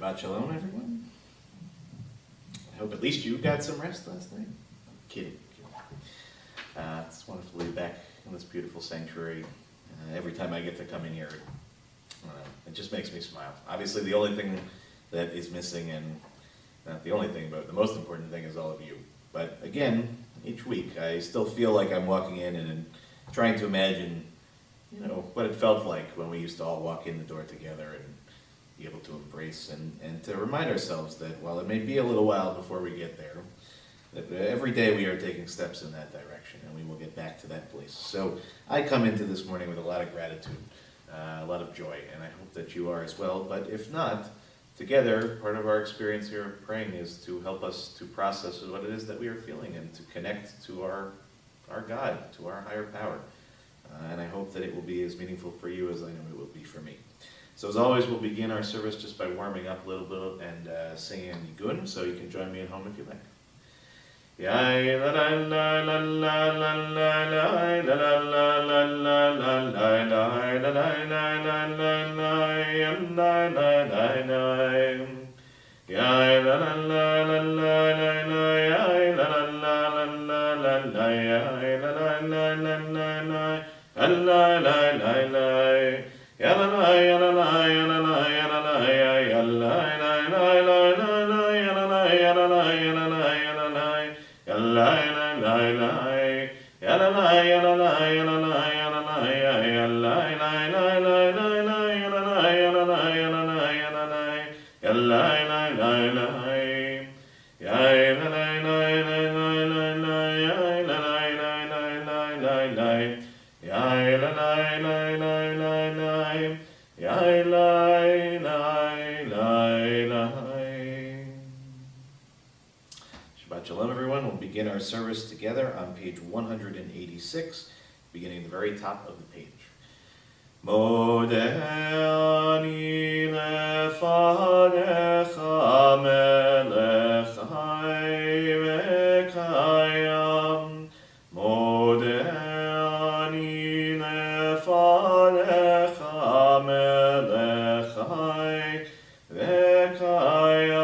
Shabbat Shalom, everyone. I hope at least you got some rest last night. Kidding. It's wonderful to be back in this beautiful sanctuary. Every time I get to come in here, it just makes me smile. Obviously, the only thing that is missing, and not the only thing, but the most important thing is all of you. But again, each week, I still feel like I'm walking in and trying to imagine, what it felt like when we used to all walk in the door together and be able to embrace and to remind ourselves that while it may be a little while before we get there, that every day we are taking steps in that direction, and we will get back to that place. So I come into this morning with a lot of gratitude, a lot of joy, and I hope that you are as well. But if not, together, part of our experience here of praying is to help us to process what it is that we are feeling and to connect to our God, to our higher power. And I hope that it will be as meaningful for you as I know it will be for me. So as always, we'll begin our service just by warming up a little bit and singing Nigun, so you can join me at home if you like. Shabbat Shalom, everyone. We'll begin our service together on page 186, beginning at the very top of the page. Modeh ani lefanecha melech chai v'kayam. Modeh ani lefanecha melech chai v'kayam.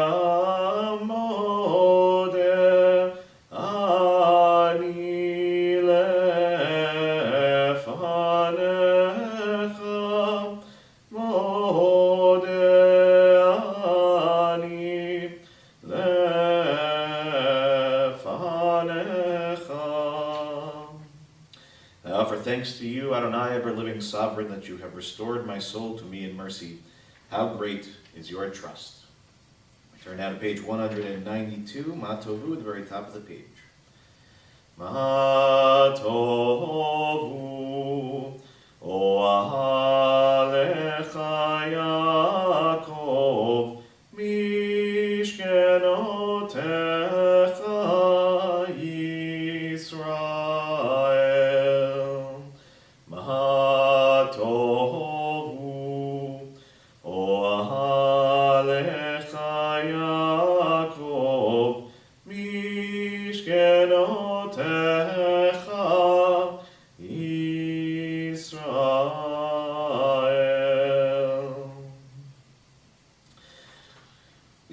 Thanks to you, Adonai, ever-living sovereign, that you have restored my soul to me in mercy. How great is your trust. I turn now to page 192, Ma Tovu, at the very top of the page. Ma Tovu, Ohalecha Yaakov, Mishkenotecha Yisrael.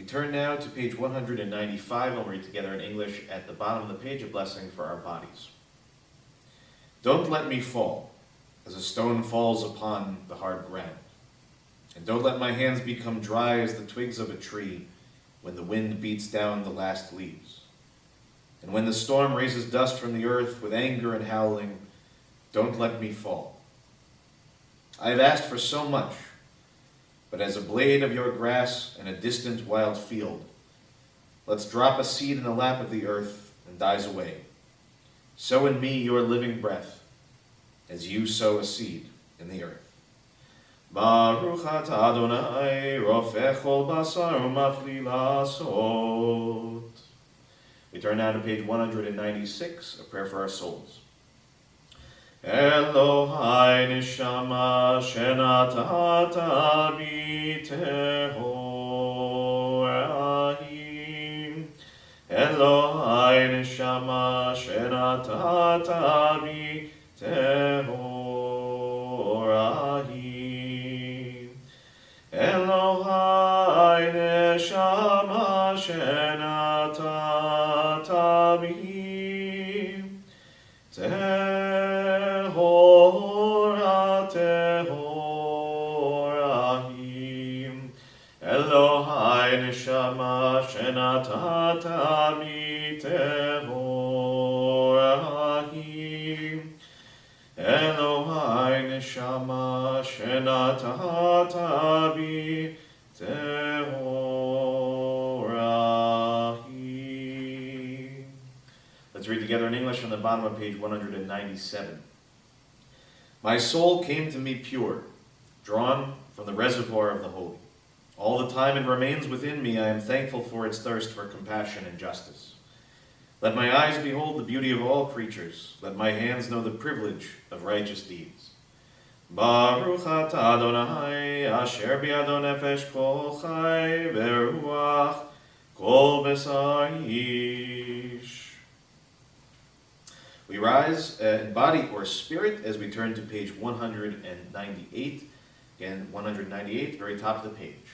Turn now to page 195. I'll read together in English at the bottom of the page a blessing for our bodies. Don't let me fall, as a stone falls upon the hard ground. And don't let my hands become dry as the twigs of a tree when the wind beats down the last leaves. And when the storm raises dust from the earth with anger and howling, don't let me fall. I have asked for so much, but as a blade of your grass in a distant wild field, let's drop a seed in the lap of the earth and dies away. Sow in me your living breath, as you sow a seed in the earth. Baruch atah Adonai, rofech kol basar umafli lasot. We turn now to page 196, a prayer for our souls. Elohai neshama shenatata bi tehorahim. Elohai neshama shenatata bi tehorahim. Elohai שנתת בי, טהורה טהורה היא. אלוהי נשמה שנתת בי, טהורה היא. אלוהי נשמה שנתת בי, טהורה היא. Let's read together in English on the bottom of page 197. My soul came to me pure, drawn from the reservoir of the holy. All the time it remains within me, I am thankful for its thirst for compassion and justice. Let my eyes behold the beauty of all creatures. Let my hands know the privilege of righteous deeds. Baruch atah Adonai, asher biado nefesh kol chai veruach kol besar ish. We rise in body or spirit as we turn to page 198. Again, 198, very top of the page.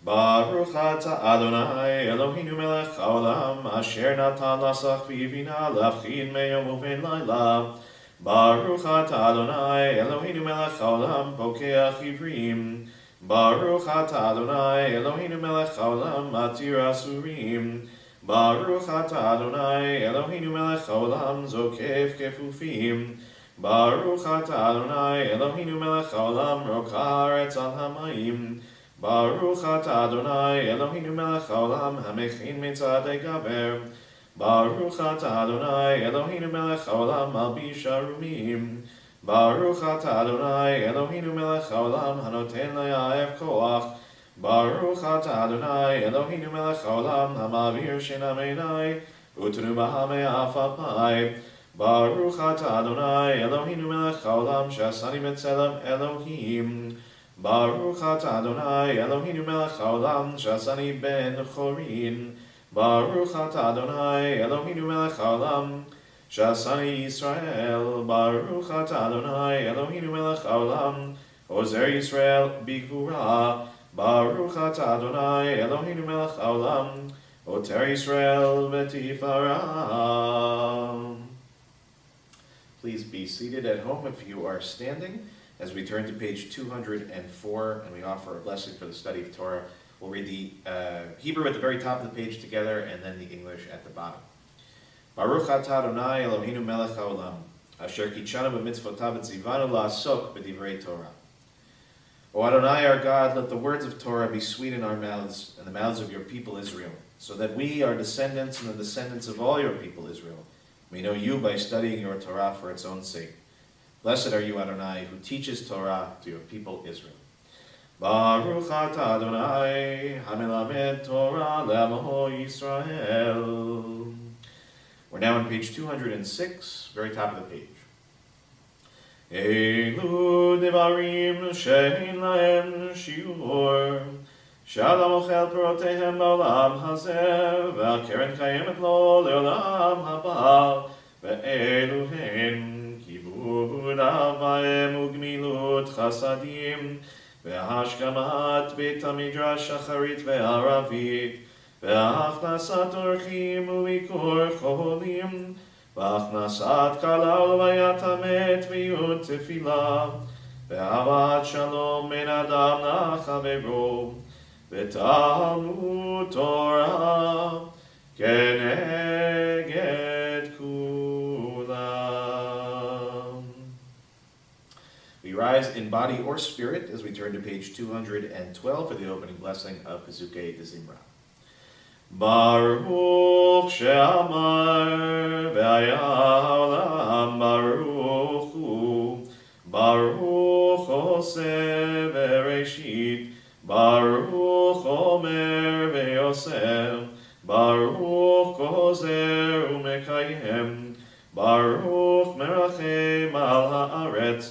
Baruch atah Adonai Eloheinu melech haolam asher natan lasach v'yivina lafchin meyom uvein laila. Baruch atah Adonai Eloheinu melech haolam pokeach ivrim. Baruch atah Adonai Eloheinu melech haolam matir asurim. Baruch atah Adonai Eloheinu melech haolam zokef kefufim. Baruch atah Adonai Eloheinu melech haolam roka haaretz al hamayim. Baruch atah Adonai Eloheinu melech haolam hamechin mitzadei gaber. Baruch atah Adonai Eloheinu melech haolam malbish arumim. Baruch atah Adonai Eloheinu melech haolam hanoten le'aev koach. Baruch atah Adonai Eloheinu melech haolam hamavir shinam einai u'tenuba me'af apai. Baruch atah Adonai Eloheinu melech haolam shasani b'tzelem Elohim. Baruch atah Adonai Eloheinu melech haolam shasani ben chorin. Baruch atah Adonai Eloheinu melech haolam shasani Yisrael. Baruch atah Adonai Eloheinu melech haolam ozer Yisrael bigvura. Baruch atah Adonai Eloheinu melech haolam oter Yisrael betifara. Please be seated at home if you are standing. As we turn to page 204 and we offer a blessing for the study of Torah, we'll read the Hebrew at the very top of the page together and then the English at the bottom. Baruch atah Adonai Eloheinu melech haolam, asher kitshanu b'mitzvotav v'tzivanu la'asok b'divrei Torah. O Adonai our God, let the words of Torah be sweet in our mouths and the mouths of your people Israel, so that we, our descendants and the descendants of all your people Israel, may know you by studying your Torah for its own sake. Blessed are you, Adonai, who teaches Torah to your people Israel. Baruch atah Adonai, hamelamed Torah le'amo Yisrael. We're now on page 206, very top of the page. Elu devarim she'ein lahem shiur, she'adam ochel pirotehem ba'olam hazeh, ve'akeren kayemet lo le'olam haba, ve'elu hen כיבוד אב וגמילות חסדים והשכמת בית המדרש השחרית והערבית והכנסת אורחים וביקור חולים והכנסת כלה ולוויית המת ויוד תפילה ואהבת שלום בין אדם לחברו ותלמוד תורה כנגד כולם. We rise in body or spirit as we turn to page 212 for the opening blessing of Pezukei de Zimra. Baruch she'amar ve'aya ha'olam baruch hu, baruch oseh ve'reshit, baruch omer ve'yosef, baruch kozer u'mekayem, baruch merachem al ha'aretz,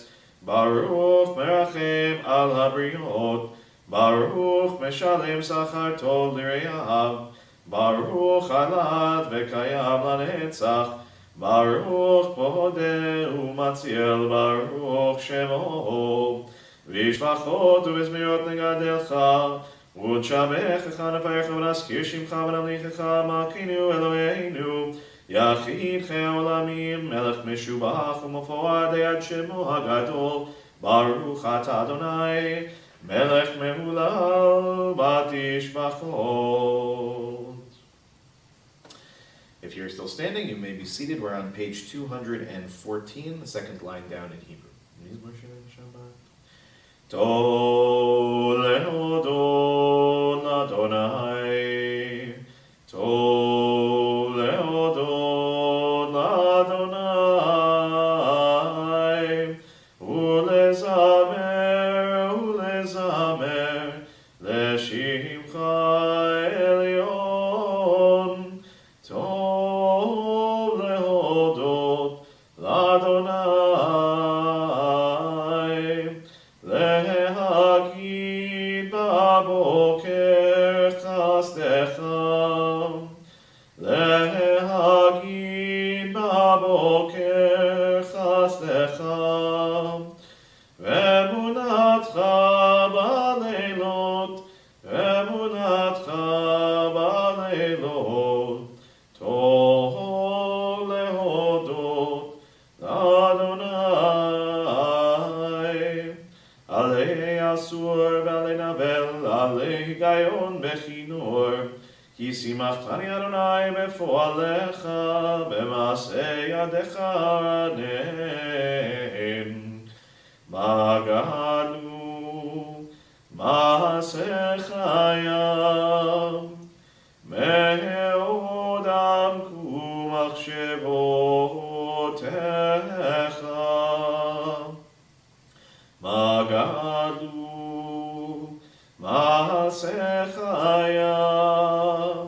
Baruch merachem al habriot, Baruch meshalem sachar tov l'reyav, Baruch alad v'kayam lanetzach, Baruch podeh u'matziel, Baruch shemo, v'ishvachot u'vizmirot negadelcha, ונשבחך נפארך ונזכיר שמך ונמליכך מלכנו אלוהינו יחיד חי עולמים מלך משובח ומפואר עד שמו הגדול ברוך אתה אדוני מלך מהולל בתשבחות. If you're still standing, you may be seated. We're on page 214, the second line down in Hebrew. Tol lehodon Adonai, Tol lehodon Adonai, ulezamer leshimcha elyon, Tol lehodon Adonai, להגיד בבוקר חסדך, להגיד בבוקר חסדך, ואמונתך בלילות, ואמונתך בלילות, טוב להודות לאדוני. עלי אסור ועלי נבל, עלי היגיון בכינור, כי שימחתני אדוני בפועלך, במעשה ידיך ענם. מגדו מעשיך ים, מאוד עמקו מחשבותיך. מגדו מעשיך ים,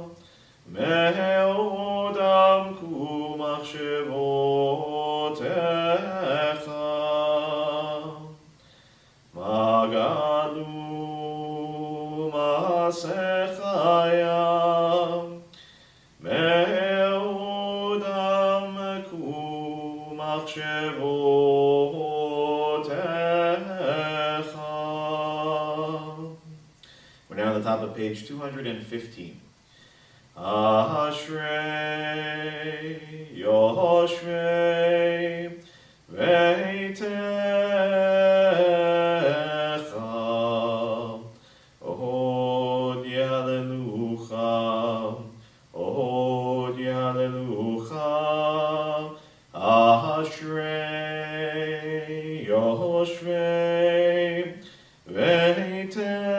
מאוד עמקו מחשבותיך. מגדו מעשיך ים, מאוד עמקו מחשבותיך. We're now on the top of page 215. Ashrei Yoshvei Veitecha Od Yalelucha Od Yalelucha Ashrei Yoshvei Veitecha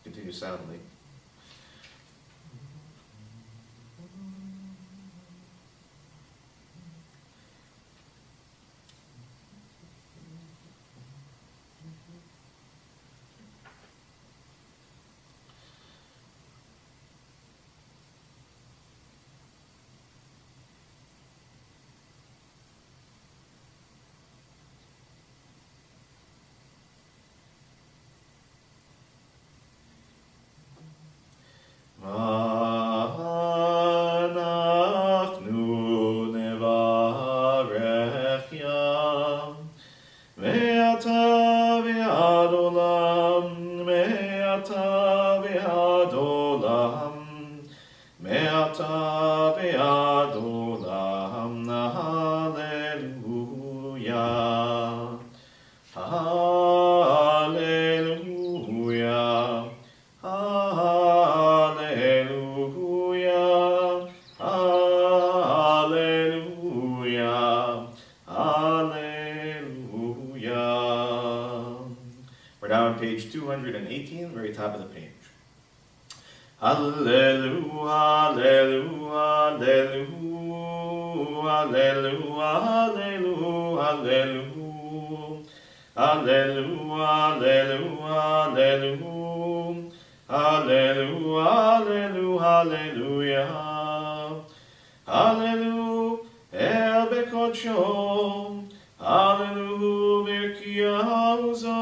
Continue soundly. Page 218, very top of the page. Hallelujah, hallelujah, hallelujah, hallelujah, hallelujah, hallelujah, hallelujah, hallelujah, hallelujah, El Bekodsho, hallelujah, Birkiyahuzo,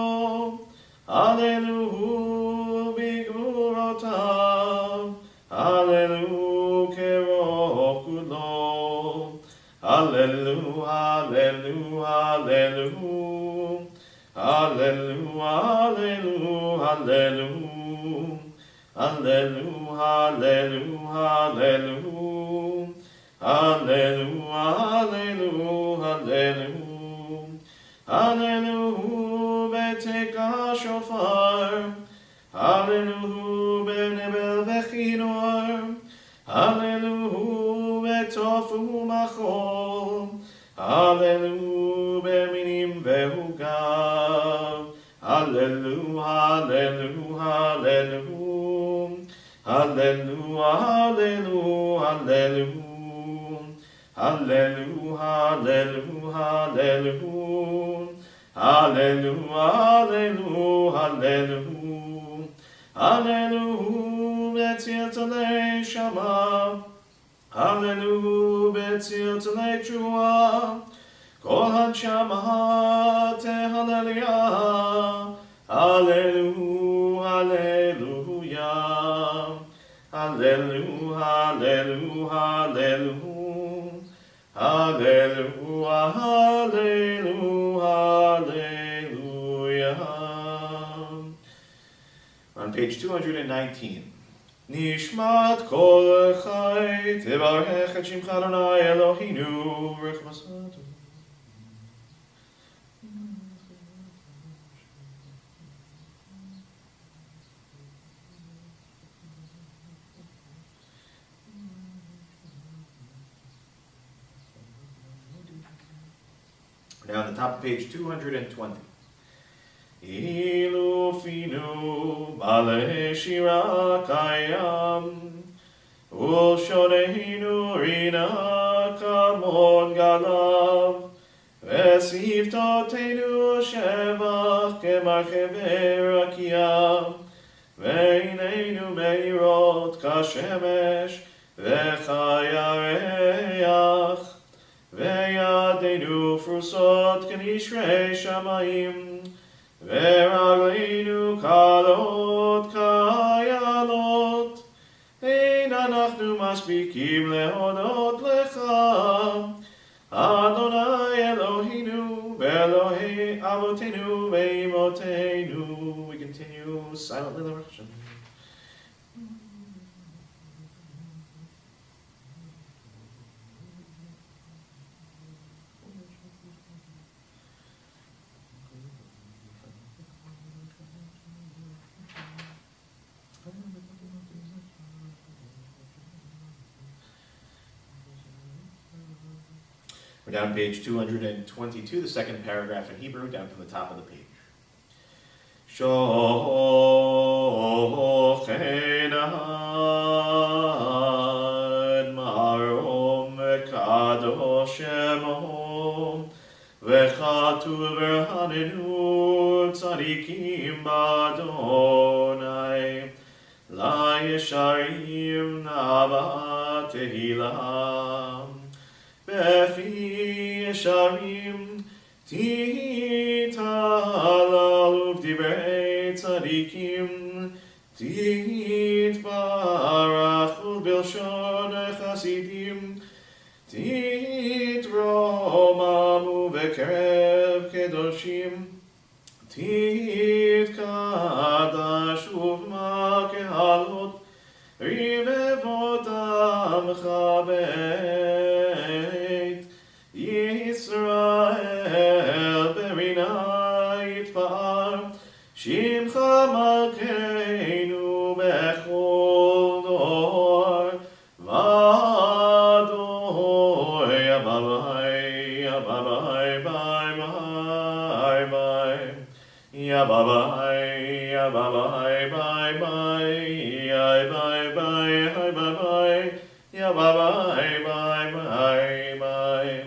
Hallelujah, Bigmurotav, Hallelu kero kulo. Hallelu, hallelu, hallelu. Hallelu, hallelu, hallelu. Hallelu, hallelu, hallelu. Hallelu, hallelu, hallelu. Hallelu, beteka shofar. Hallelu, benebel vechinor. Hallelu, betofu machol. Hallelu, beminim vehugav. Hallelu, hallelu, hallelu. Hallelu, hallelu, hallelu. Hallelu, hallelu, hallelu. Hallelu, hallelu, hallelu. Hallelu, betzil talei shama. Hallelu, betzil talei chua. Kol hanshama tehalleliyah. Hallelu, hallelujah. Hallelu, hallelu, hallelu. Hallelujah, hallelujah, hallelujah. On page 219. Nishmat kol chai tevarech et shimcha Adonai Eloheinu v'chmasatu. Now on the top of page 220. Ilufinu bale shira kayam ul shodeinu rina kamon galav vesivtotenu shevach kemarcheve rakia veineinu meirot kashemesh vechayareach Ve'yadeinu frusot k'nishrei shamayim Ve'ragleinu kalot kayalot Ein anachnu maspikim lehodot lecha Adonai Eloheinu ve'Elohei avotenu ve'imotenu. We continue silently the Russian. We're down page 222, the second paragraph in Hebrew, down from the top of the page. Shochenad marom v'kadosh shemo v'chatu v'hanenu tzadikim b'Adonai la yesharim nava tehilah Befi Yesharim Titalalu V'divrei Tzadikim Titbarachu B'lshon Chasidim Titromamu V'kerev Kedoshim Titkadashu V'ma Kehalot Rivevotam Chabet Yisrael Berinayit Ba'ar Shimcha Malkeinu Bechol Dor Vador Yababai Yababai Bye Bye Bye Yababai Yababai Bye Bye Bye Bye Bye Bye Yababai Bye Bye Bye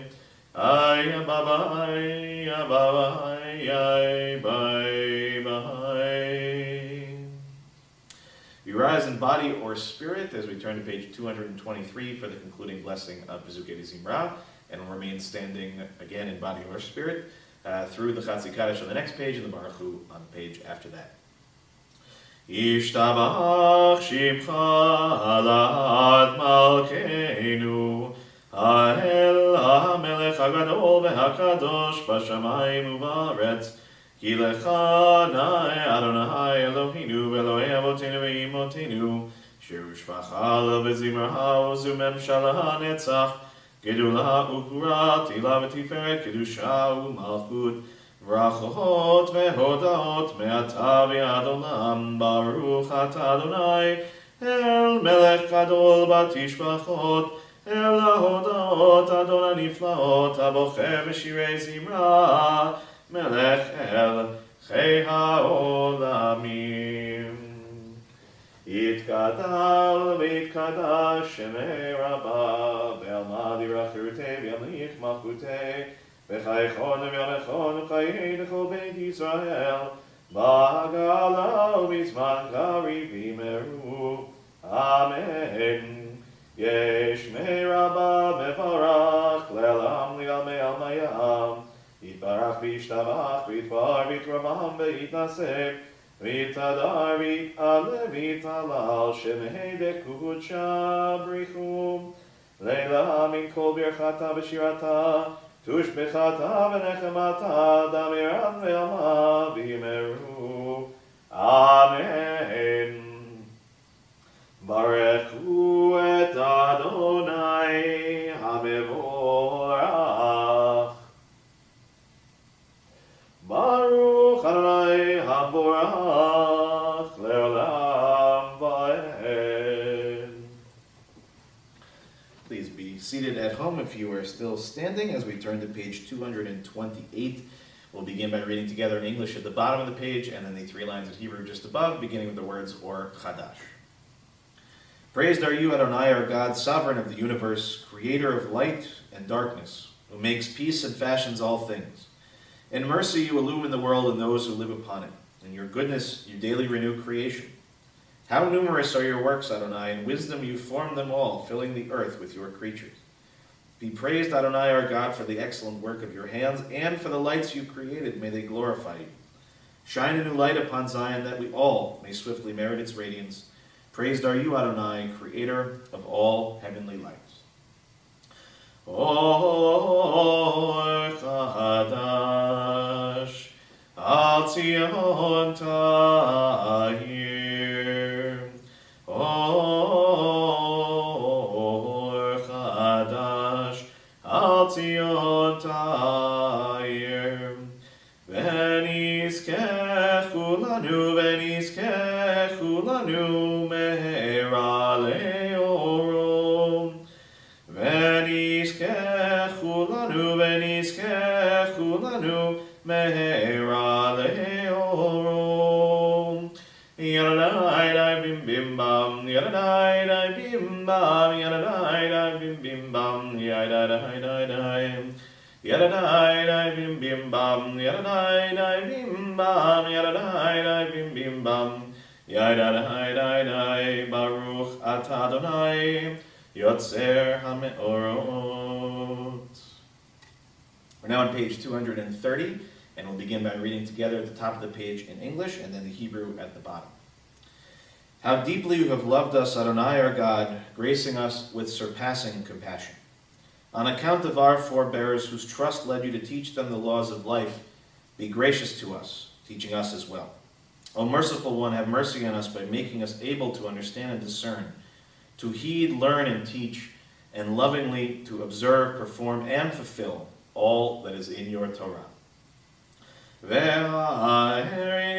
Ay Babai, Babai, ay bye bye. We rise in body or spirit as we turn to page 223 for the concluding blessing of Bezukei Zimra, and will remain standing again in body or spirit through the Chatzi Kaddish on the next page and the Baruch Hu on the page after that. Yishtabach Shimcha La'ad Malkeinu, Ha'el HaMelech HaGadol VeHaKadosh B'Shamayim U'Ba'aretz, Ki Lecha Na'e Adonai Eloheinu V'Elokei Avotenu V'Imotenu, Sherushvachal V'Zimra U'Zumemshala Netzach, Gedula U'Gvura Tila V'Tiferet Kedusha U'Malchut, Brachot vehodaot me'ata v'ad olam, Baruch atah Adonai, El melech gadol batishbachot, El hahodaot Adon haniflaot, Habocher v'shirei zimra, Melech el chei ha'olamim. Yitkadal v'yitkadash shemei Rabbah, Ve'almad yirachirutei v'yamlich malchutei, V'chaychon v'yamechon v'chayei l'chol beit Yisrael, Ba'agala u'bizman kariv v'imeru. Amen. Yesh mei Rabbah mevarach, le'elam li'almei almayam, Yitbarach v'yishtabach, v'yitbar v'yitramam v'yitnaseh, v'yitadar v'yit'ale v'yit'alal, shemei dekudcha brichum, le'la min kol birchata v'shirata, Tushbechata v'nechemata, damiran ve'alma v'imeru. Amen. Barechu et Adonai hamevorach. Baruch Adonai hamevorach le'olam va'ed. Please be seated at home if you are still standing as we turn to page 228. We'll begin by reading together in English at the bottom of the page and then the 3 lines of Hebrew just above, beginning with the words or Chadash. Praised are you, Adonai, our God, sovereign of the universe, creator of light and darkness, who makes peace and fashions all things. In mercy you illumine the world and those who live upon it. In your goodness you daily renew creation. How numerous are your works, Adonai, in wisdom you formed them all, filling the earth with your creatures. Be praised, Adonai, our God, for the excellent work of your hands, and for the lights you created, may they glorify you. Shine a new light upon Zion, that we all may swiftly merit its radiance. Praised are you, Adonai, creator of all heavenly lights. Or Chadash, Al Tzion Tahir. Or Chadash, Al Tzion Tahir. V'nizkechu lanu me'era le'orom. V'nizkechu lanu me'era le'orom. Yadadai bim bim bam, yadadai bim bam, yadadai bim bim bam, yadadai. Yadadai bim bim bam, yadadai bim bam, yadadai bim bim bam, yadadai Baruch atah Adonai, Yotzer HaMeorot. We're now on page 230, and we'll begin by reading together at the top of the page in English and then the Hebrew at the bottom. How deeply you have loved us, Adonai our God, gracing us with surpassing compassion. On account of our forebears whose trust led you to teach them the laws of life, be gracious to us, teaching us as well. O merciful one, have mercy on us by making us able to understand and discern, to heed, learn, and teach, and lovingly to observe, perform, and fulfill all that is in your Torah. Ve'aherinu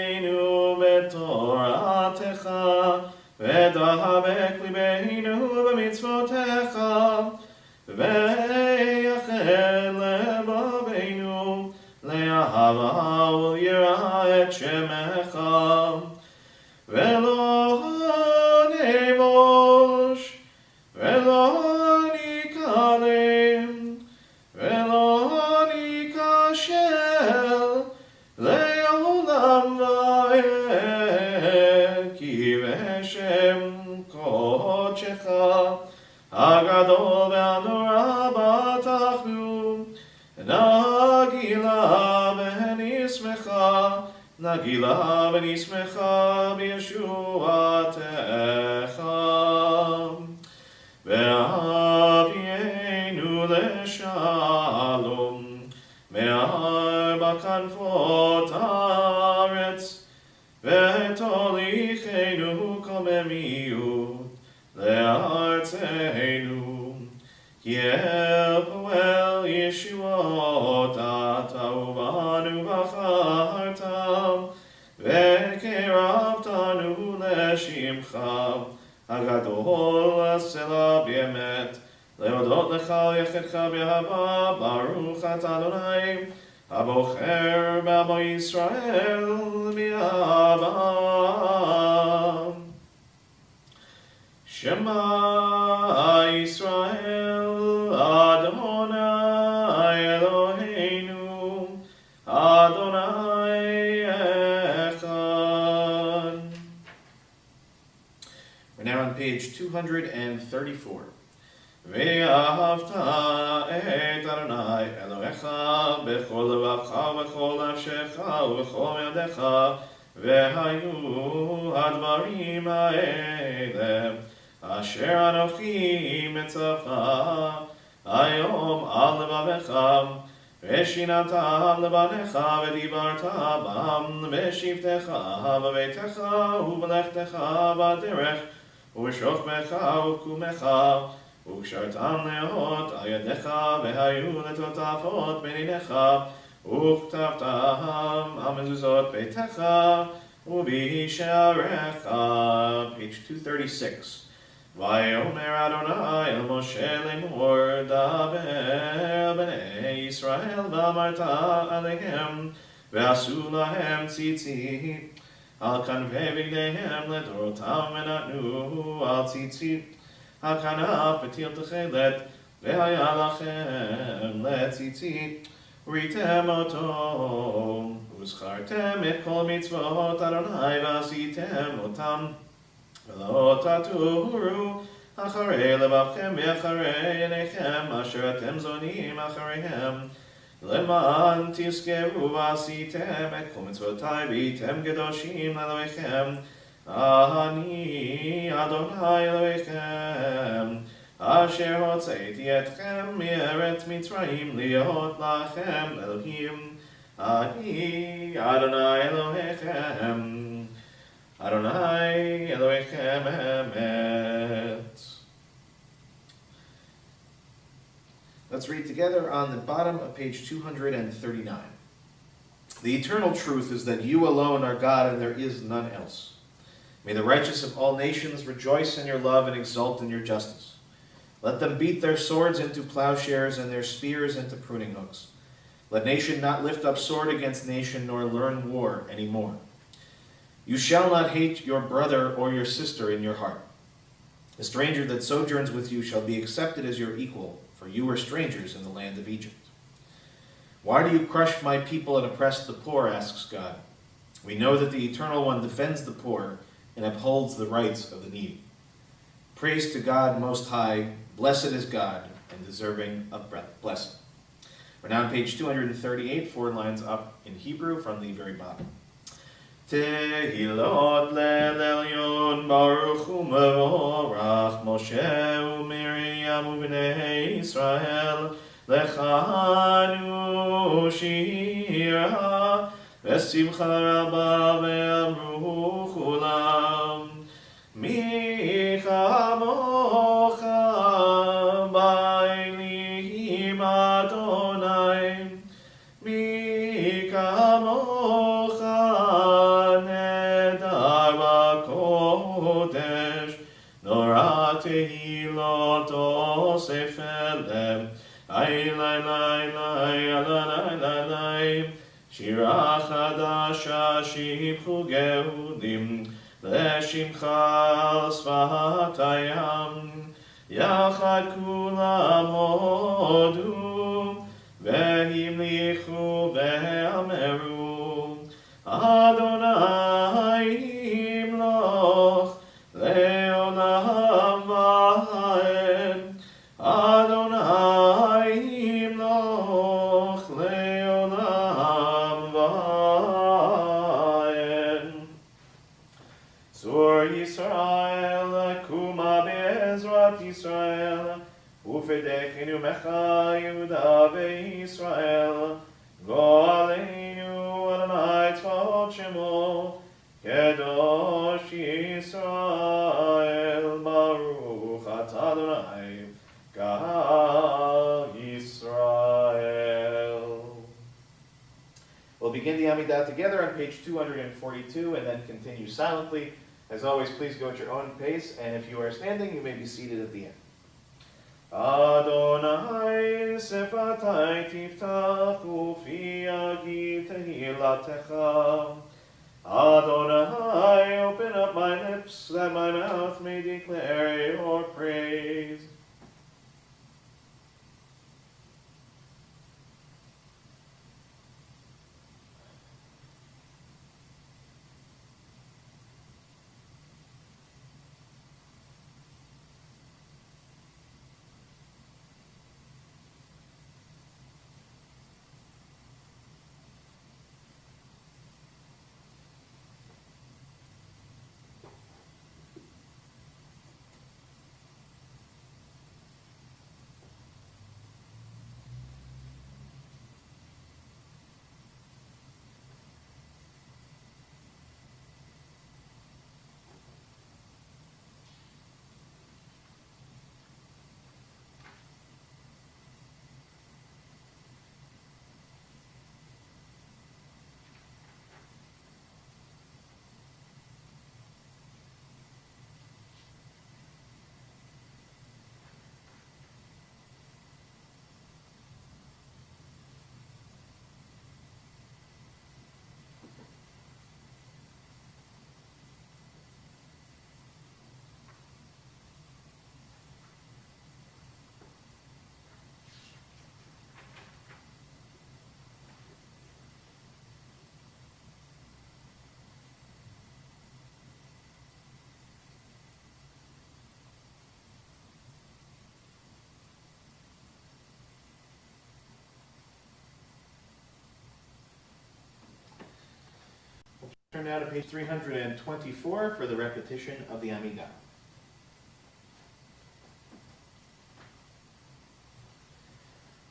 b'toratecha, ve'dahavek libeinu b'mitzvotecha, ve'yachel levaveinu, le'ahava u'yirah et shemecha, ve'lo nevosh, ve'lo nikalem, ve'lo nikashel, le'olam va'ed, ki v'shem kodshecha, Hagadol ve'anora batachnu, nagila ve'nismecha, Nagila v'nismecha b'yeshuatecha. Ve'avienu leshalom me'arba kanfot haaretz. Ve'tolichenu komemiut le'artzeinu. Ki el poel yeshuot ata ubanu v'chartam. Ve'kerabtanu leshimcha Hagadol asela b'emet leodot lecha yechedcha b'hava baruch ata Adonai habocher b'amo Yisrael mi'ava. Shema Yisrael Adonai Eloheinu Adonai Echad. We're now on page 234. Ve'ahavta et Adonai Elohecha b'chol levacha v'chol nafshecha v'chol yadecha ve'hayu hadvarim ha'ele asher anochi metzavcha hayom al levavecha ve'shinatam levanecha ve'dibarta bam ve'shivtecha v'veitecha u'v'lechtecha v'derech u'shokmecha u'kumecha u'kshartam leot al yadecha ve'hayu letotafot b'ninecha u'ktavtam amezuzot beitecha u'b'sharecha. Page 236. Vayomer Adonai el Moshe lemor daber b'nei Yisrael v'amarta alehem ve'asu lahem tzitzit al kanvei b'gdeihem ledorotam v'natnu al tzitzit al kanaf b'til techelet ve'haya lachem letzitzit uritem oto u'zchartem et kol mitzvot Adonai v'asitem otam V'lo taturu acharei levavchem v'acharei einechem asher atem zonim achareihem leman tizkeru v'asitem et kol mitzvotai v'yitem kedoshim Elohechem Ani Adonai Elohechem asher hotzeiti etchem mi'eretz Mitzrayim liot lachem Elohim Ani Adonai Elohechem Adonai Elohechem Emet. Let's read together on the bottom of page 239. The eternal truth is that you alone are God and there is none else. May the righteous of all nations rejoice in your love and exult in your justice. Let them beat their swords into plowshares and their spears into pruning hooks. Let nation not lift up sword against nation nor learn war any more. You shall not hate your brother or your sister in your heart. The stranger that sojourns with you shall be accepted as your equal, for you were strangers in the land of Egypt. Why do you crush my people and oppress the poor, asks God. We know that the Eternal One defends the poor and upholds the rights of the needy. Praise to God Most High, blessed is God, and deserving of blessing. We're now on page 238, 4 lines up in Hebrew from the very bottom. Tehilot le'elyon baruch u'mevorach Moshe u'Miriam u'bnei Yisrael lechanu shira v'simcha rabba ve'amru chulam mi chamocha ba'elim Adonai mi chamocha Nora tehilot osef elem ay lai lai lai lai lai lai shira chadasha shibchu gehudim leshimcha sfatayam yachad kulam hodu vehimlichu ve'ameru Adonai imloch Le'olam va'ed Adonai imloch Le'olam Eloheinu Mecha Yehuda ve'Yisrael, Go'aleinu Adonai Tzvaot Shemo, Kedosh Yisrael, Baruch Atah Adonai, Gal Yisrael. We'll begin the Amidah together on page 242 and then continue silently. As always, please go at your own pace, and if you are standing, you may be seated at the end. Adonai sefatai tiftach ufi agid tehilatecha. Adonai, open up my lips, that my mouth may declare your praise. Turn now to page 324 for the repetition of the Amidah.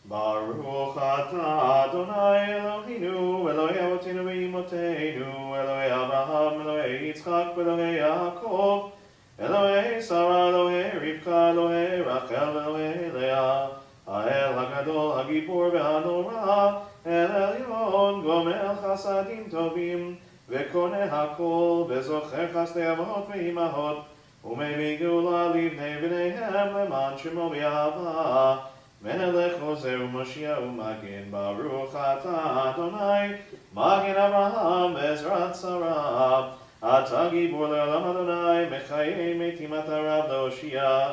Baruch atah Adonai Eloheinu, Eloi Avotenu ve'Imotenu, Eloi Abraham, Eloi Yitzchak, Eloi Yaakov, Eloi Sarah, Eloi Rivka, Eloi Rachel, Eloi Leah, Ha'el HaGadol, HaGibor ve'Hanora, El Elyon, Gomel Chasadim Tovim, וקונה הכל, וזוכר חסדי אבות ואימהות, ומביא גאולה לבני בניהם למען שמו באהבה. מלך עוזר ומושיע ומגן, ברוך אתה אדוני, מגן אברהם בעזרת שרה. אתה גיבור לעולם אדוני, מחיי מתים אתה רב להושיע.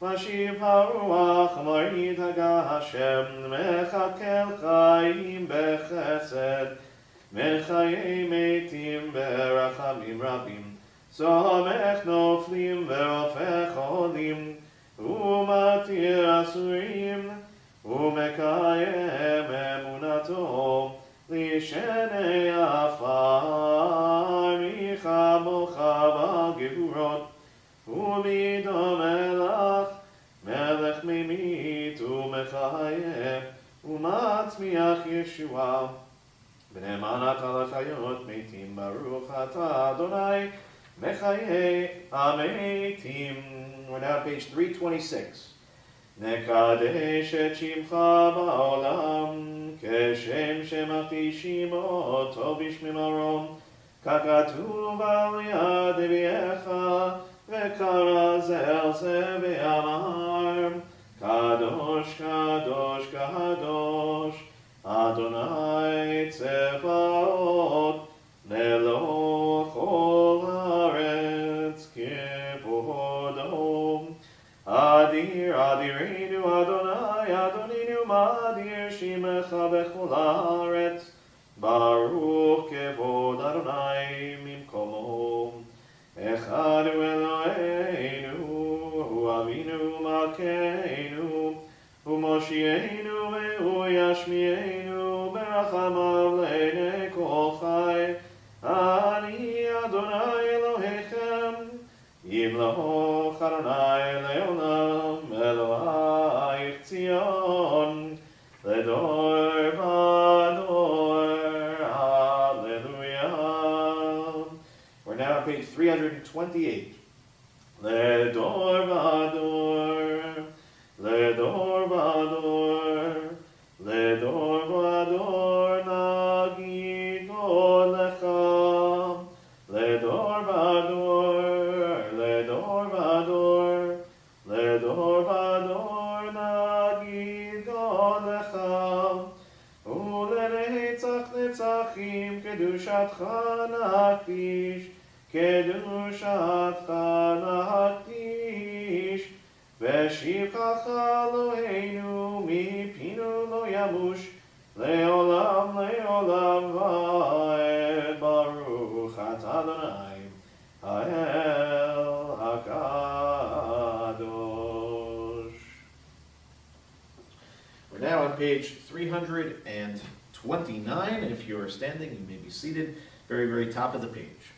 משיב הרוח, מוריד הגשם, מחכה חיים בחסד. מחיי מתים ברחמים רבים, סומך נופלים והופך חולים, ומתיר אסורים, ומקיים אמונתו, לשני עפר, מחמוך בגבורות, ובידו מלך ממית ומחיה, ומצמיח ישועה. בנאמנת על החיות מתים, ברוך אתה אדוני מחיי המתים. We're now at page 326. נקדש את שמך בעולם, כשם שמקדישים אותו בשמי מרום, ככתוב על יד אביך, וקרא זה אל זה ואמר, קדוש קדוש קדוש אדוני צבאות, ללא כל הארץ כבודו. אדיר אדירנו אדוני, אדונינו מאדיר שמך בכל הארץ, ברוך כבוד אדוני ממקומו. אחד הוא אלוהינו, הוא אבינו מלכנו, הוא מושיענו והוא ישמיענו ברחמיו לעיני כל חי. אני אדוני אלוהיכם, ימלוך אדוני לעולם, אלוהיך ציון page 328. Ledor vador, ledor vador, ledor vador nagido lecha. Ledor vador, ledor vador, ledor vador nagido lecha. Ulenetzach netzachim kedushatcha nakdish, kedushatcha nakdish. Veshivchacha Eloheinu mipinu lo yamush, leolam leolam vaed. Baruch atah Adonai Ha'el HaKadosh. We're now on page 329. If you are standing, you may be seated. Very, very top of the page.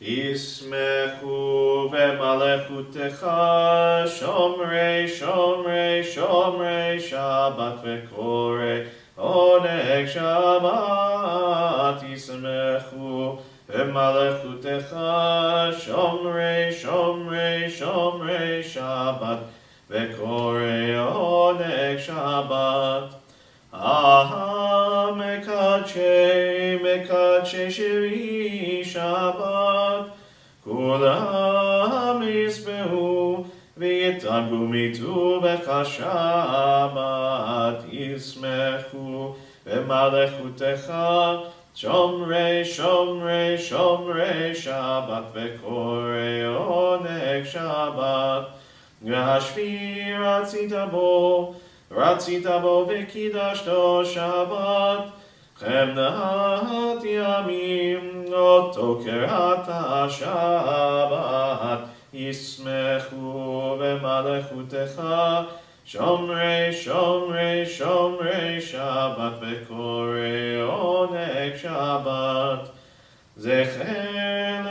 Yismechu v'malechutecha shomrei shomrei shomrei Shabbat v'korei oneg Shabbat. Yismechu v'malechutecha shomrei shomrei shomrei Shabbat v'korei oneg Shabbat. Aha mekache mekache shiri Shabbat, kulam yismehu v'yitagu mitu b'cha Shabbat. Yismechu v'malechutecha shomrei shomrei shomrei Shabbat v'korei oneg Shabbat. V'hashvi ratzita bo v'kidashto Shabbat, chemnat yamim oto kerata Shabbat. Yismechu v'malechutecha shomrei shomrei shomrei Shabbat v'korei oneg Shabbat. Zecher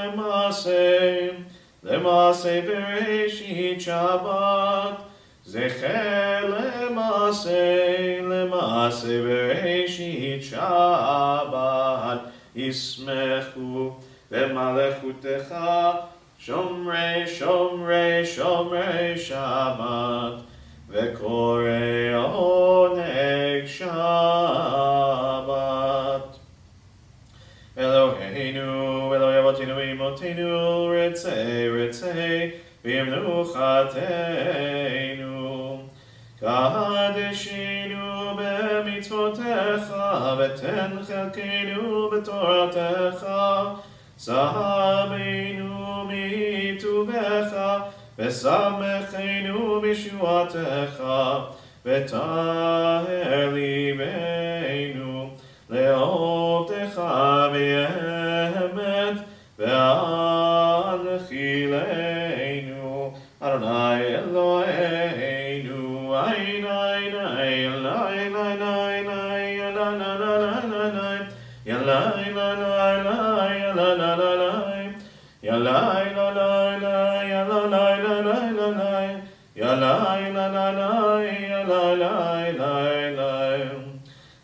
lemase bereshit Shabbat, zecher lemase bereshit Shabbat. Yismechu v'malechutecha shomrei shomrei shomrei Shabbat v'korei oneg Shabbat. Eloheinu Eloi avotinu imotenu ritzei ritzei v'imnuchateinu. Kadeshinu b'mitzvotecha v'ten chelkeinu b'toratecha. Sahabeinu mituvecha v'samecheinu b'shuatecha. V'taher libeinu le'ovtecha v'emet v'anchileinu. Adonai Eloheinu ayin ayin ayin ayin ayin ayin ayin ayin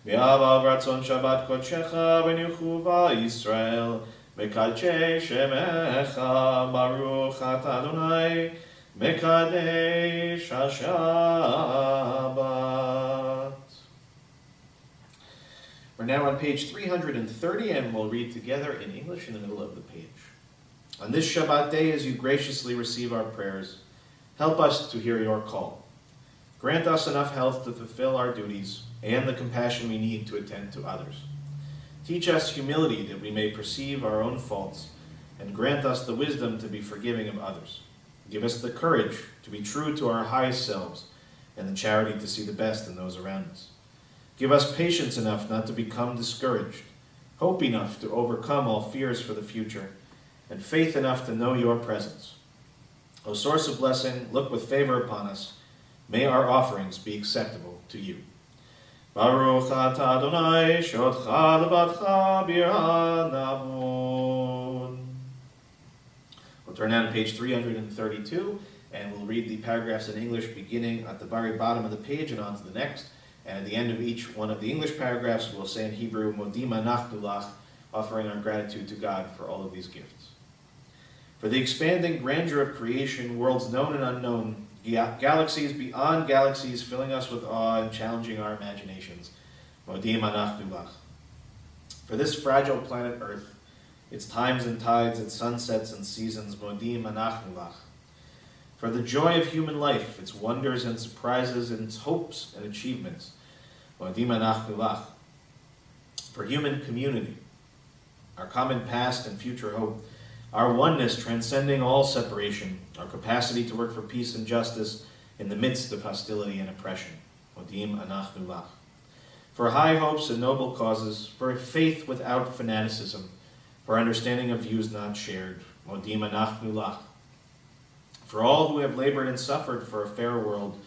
V'avav ratzon Shabbat kodshecha v'nichu v'Yisrael mekadshei shemecha. Baruch atah Adonai mekadesh HaShabbat. We're now on page 330, and we'll read together in English in the middle of the page. On this Shabbat day, as you graciously receive our prayers, help us to hear your call. Grant us enough health to fulfill our duties and the compassion we need to attend to others. Teach us humility that we may perceive our own faults, and grant us the wisdom to be forgiving of others. Give us the courage to be true to our highest selves and the charity to see the best in those around us. Give us patience enough not to become discouraged, hope enough to overcome all fears for the future, and faith enough to know your presence. O source of blessing, look with favor upon us. May our offerings be acceptable to you. Baruch atah Adonai shodcha levadcha b'yad. We'll turn now to page 332, and we'll read the paragraphs in English beginning at the very bottom of the page and on to the next. And at the end of each one of the English paragraphs, we'll say in Hebrew, Modim anachnu lach, offering our gratitude to God for all of these gifts. For the expanding grandeur of creation, worlds known and unknown, galaxies beyond galaxies filling us with awe and challenging our imaginations. Modim anachnu lach. For this fragile planet Earth, its times and tides, its sunsets and seasons, modim anachnu lach. For the joy of human life, its wonders and surprises, and its hopes and achievements, modim anachnu lach. For human community, our common past and future hope, our oneness transcending all separation, our capacity to work for peace and justice in the midst of hostility and oppression. Modim anachnu lach. For high hopes and noble causes, for faith without fanaticism, for understanding of views not shared. Modim anachnu lach. For all who have labored and suffered for a fair world,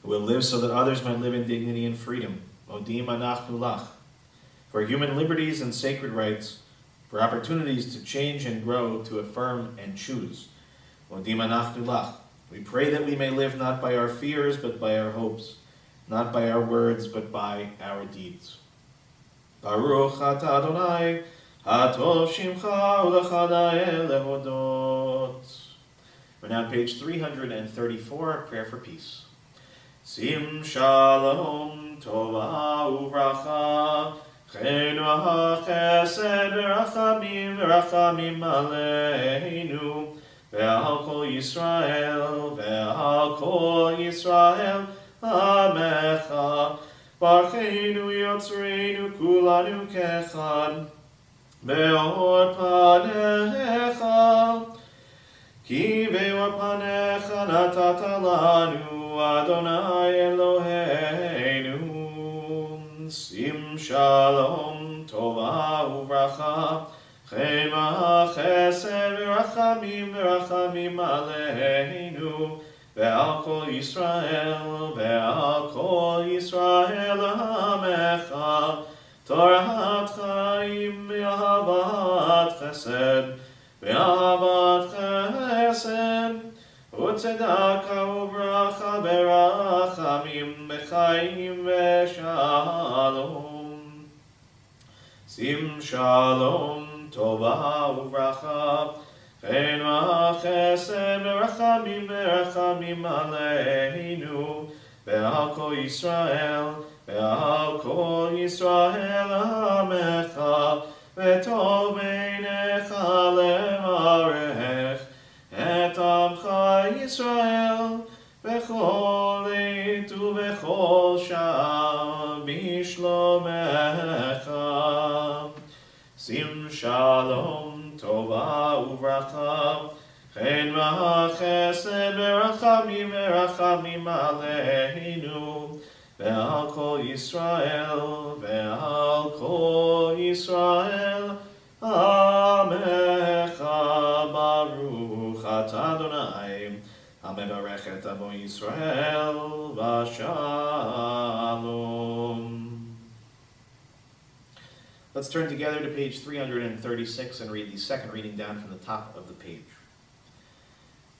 who will live so that others might live in dignity and freedom. Modim anachnu lach. For human liberties and sacred rights, for opportunities to change and grow, to affirm and choose. Modim anachnu lach. We pray that we may live not by our fears, but by our hopes, not by our words, but by our deeds. Baruch atah Adonai, hatov shimcha ulechadai lehodot. We're now on page 334, Prayer for Peace. Sim shalom tova uvracha, Chenu ha'chesed v'rachamim v'rachamim aleinu ve'al kol Yisrael ve'al kol Yisrael amecha barcheinu yotzreinu kulanu kechad be'or panecha ki be'or panecha natata lanu Adonai Eloheinu. Sim shalom tova uvracha chema chesed v'rachamim v'rachamim aleinu ve'al kol Yisrael amecha torat chaim ve'ahavat chesed u'tzedaka uvracha berachamim b'chaim v'shalom. Sim shalom tova uvracha chen v'chesed v'rachamim v'rachamim aleinu ve'al kol Yisrael amecha v'tov beinecha levarech et amcha Yisrael bechol עת ובכל שעה בשלומך. שים שלום טובה וברכה, חן וחסד ורחמים ורחמים עלינו ועל כל ישראל ועל כל ישראל עמך. ברוך אתה אדוני המברך את עמו ישראל בשלום. Let's turn together to page 336 and read the second reading down from the top of the page.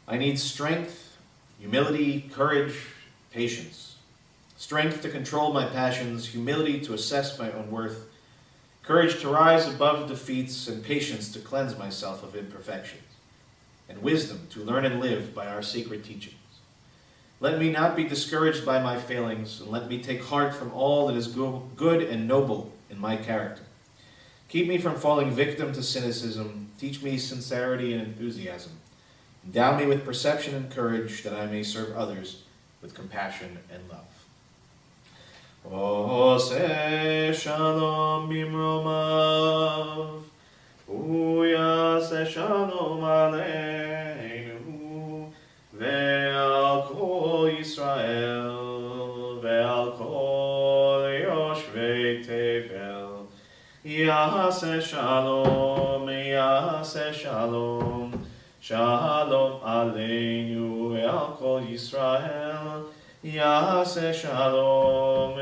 I need strength, humility, courage, patience. Strength to control my passions, humility to assess my own worth, courage to rise above defeats, and patience to cleanse myself of imperfections, and wisdom to learn and live by our sacred teachings. Let me not be discouraged by my failings, and let me take heart from all that is good and noble in my character. Keep me from falling victim to cynicism. Teach me sincerity and enthusiasm. Endow me with perception and courage, that I may serve others with compassion and love. Oseh shalom bimromav, uyaseh shalom aleinu, ve'al kol Yisrael, ve'al kol yoshvei tevel. Yaseh shalom, shalom aleinu ve'al kol Yisrael. Yaseh shalom,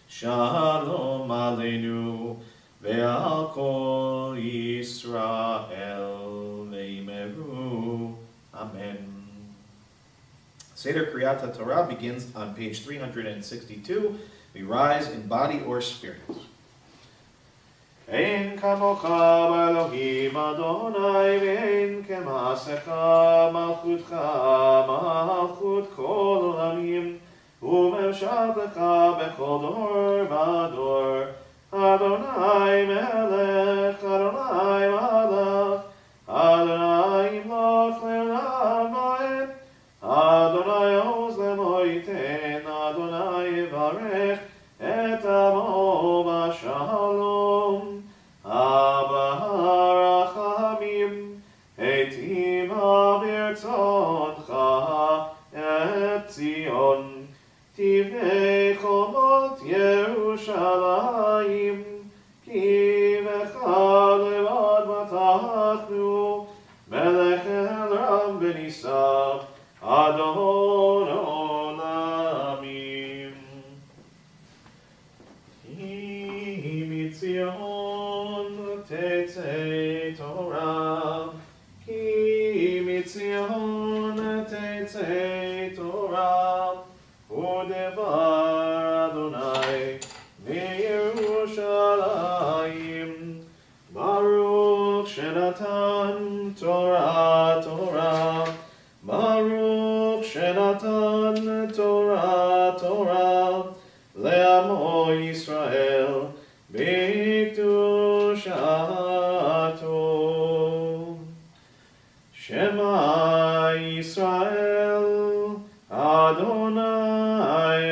shalom aleinu ve'al kol Yisrael. Veimeru. Amen. Seder Kriyat HaTorah begins on page 362. We rise in body or spirit. אין כמוך באלוהים אדוני, ואין כמעשיך מלכותך, מלכות כל עולמים, וממשלתך בכל דור ודור. אדוני מלך, אדוני מלך, אדוני ימלוך לעולם ועד. אדוני עוז למו ייתן, אדוני יברך את עמו בשלום. אבא הרחמים, היטיבה ברצונך את ציון. תבנה חומות ירושלים, כי בך לבד בטחנו, מלך אלרם ונישא, אדון עולמים. כי מציון תצא תורה, כי מציון תצא תורה, ודבר אדוני מירושלים. ברוך שנתן תורה תורה, ברוך שנתן תורה תורה, לעמו ישראל בקדושתו. שמע ישראל, אדוני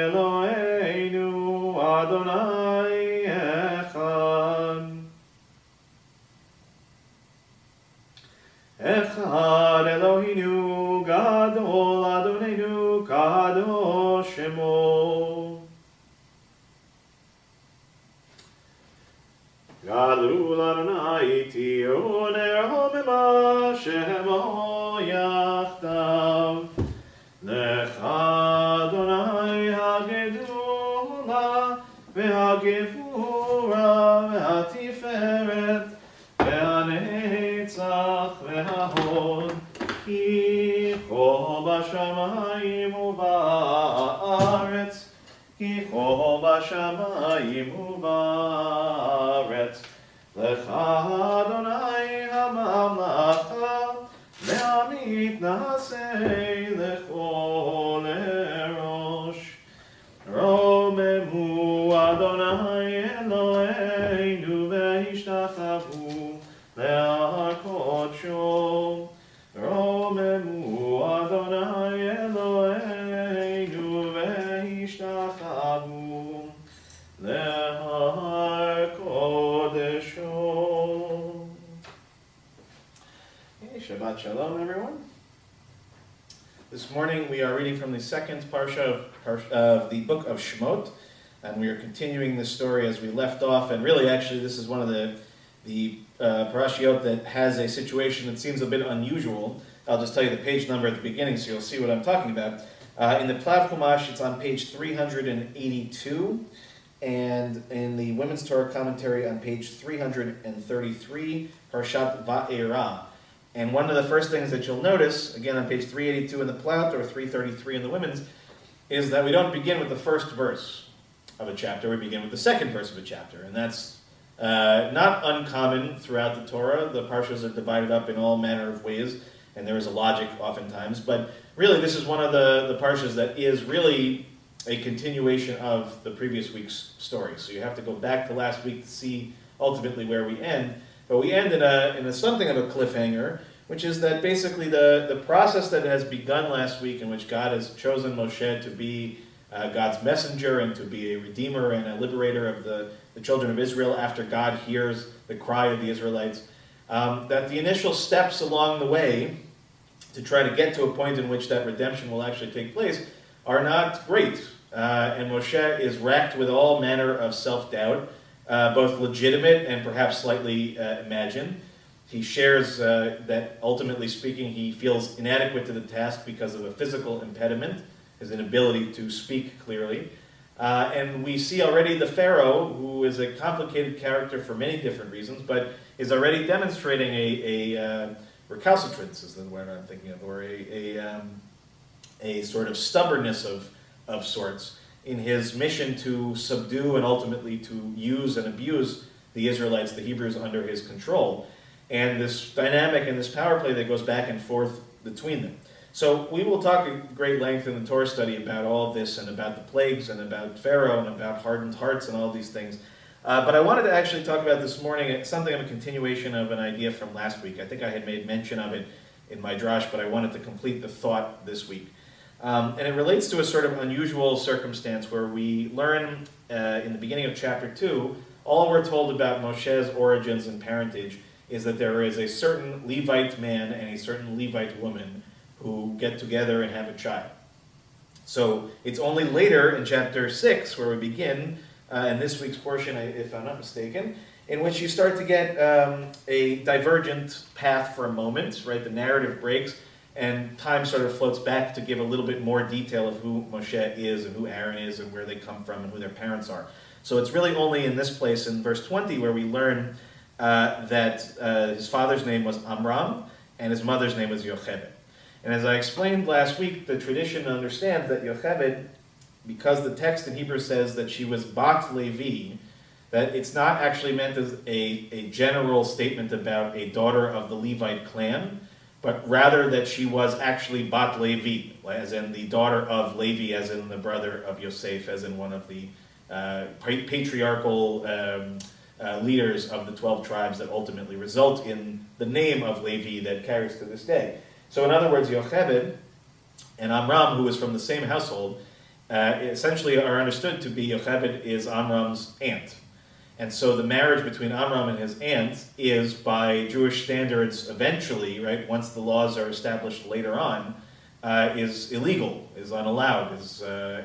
אלוהינו, אדוני אחד. אחד אלוהינו, גדול אדוננו, קדוש שמו. גדול אדוני תהיו נרוממה, שמו יחדיו. לך אדוני הגדולה והגבורה והתפארת והנצח וההוד, כי כה בשמיים ובארץ, כי כה בשמיים ובארץ. לך אדוני הממלכה, לעמית נעשה לכל ראש. רוממו אדוני אלוהינו והשתחוו להר קודשו. רוממו אדוני אלוהינו והשתחוו להר קודשו. Shabbat Shalom, everyone. This morning we are reading from the second parsha of the book of Shemot, and we are continuing the story as we left off. And really, actually, this is one of the parashiot that has a situation that seems a bit unusual. I'll just tell you the page number at the beginning so you'll see what I'm talking about. In the Plav Chumash, it's on page 382, and in the Women's Torah Commentary on page 333, Parshat Va'era. And one of the first things that you'll notice, again on page 382 in the Plaut or 333 in the Women's, is that we don't begin with the first verse of a chapter, we begin with the second verse of a chapter. And that's not uncommon throughout the Torah. The parshas are divided up in all manner of ways, and there is a logic oftentimes. But really, this is one of the parshas that is really a continuation of the previous week's story. So you have to go back to last week to see ultimately where we end. But we end in a something of a cliffhanger, which is that basically the process that has begun last week, in which God has chosen Moshe to be God's messenger and to be a redeemer and a liberator of the children of Israel after God hears the cry of the Israelites, that the initial steps along the way to try to get to a point in which that redemption will actually take place are not great. And Moshe is racked with all manner of self-doubt, both legitimate and perhaps slightly imagined. He shares that, ultimately speaking, he feels inadequate to the task because of a physical impediment, his inability to speak clearly. And we see already the Pharaoh, who is a complicated character for many different reasons, but is already demonstrating a recalcitrance, is the word I'm thinking of, or a sort of stubbornness of sorts in his mission to subdue and ultimately to use and abuse the Israelites, the Hebrews, under his control. And this dynamic and this power play that goes back and forth between them. So we will talk at great length in the Torah study about all of this and about the plagues and about Pharaoh and about hardened hearts and all these things. But I wanted to actually talk about this morning something of a continuation of an idea from last week. I think I had made mention of it in my drash, but I wanted to complete the thought this week. And it relates to a sort of unusual circumstance where we learn in the beginning of chapter 2, all we're told about Moshe's origins and parentage is that there is a certain Levite man and a certain Levite woman who get together and have a child. So it's only later in chapter 6 where we begin, in this week's portion, if I'm not mistaken, in which you start to get a divergent path for a moment, right? The narrative breaks, and time sort of floats back to give a little bit more detail of who Moshe is and who Aaron is and where they come from and who their parents are. So it's really only in this place, in verse 20, where we learn that his father's name was Amram and his mother's name was Yocheved. And as I explained last week, the tradition understands that Yocheved, because the text in Hebrew says that she was Bat Levi, that it's not actually meant as a general statement about a daughter of the Levite clan, but rather that she was actually Bat Levi, as in the daughter of Levi, as in the brother of Yosef, as in one of the patriarchal leaders of the 12 tribes that ultimately result in the name of Levi that carries to this day. So in other words, Yocheved and Amram, who is from the same household, essentially are understood to be Yocheved is Amram's aunt. And so the marriage between Amram and his aunt is, by Jewish standards eventually, right, once the laws are established later on, is illegal, is unallowed,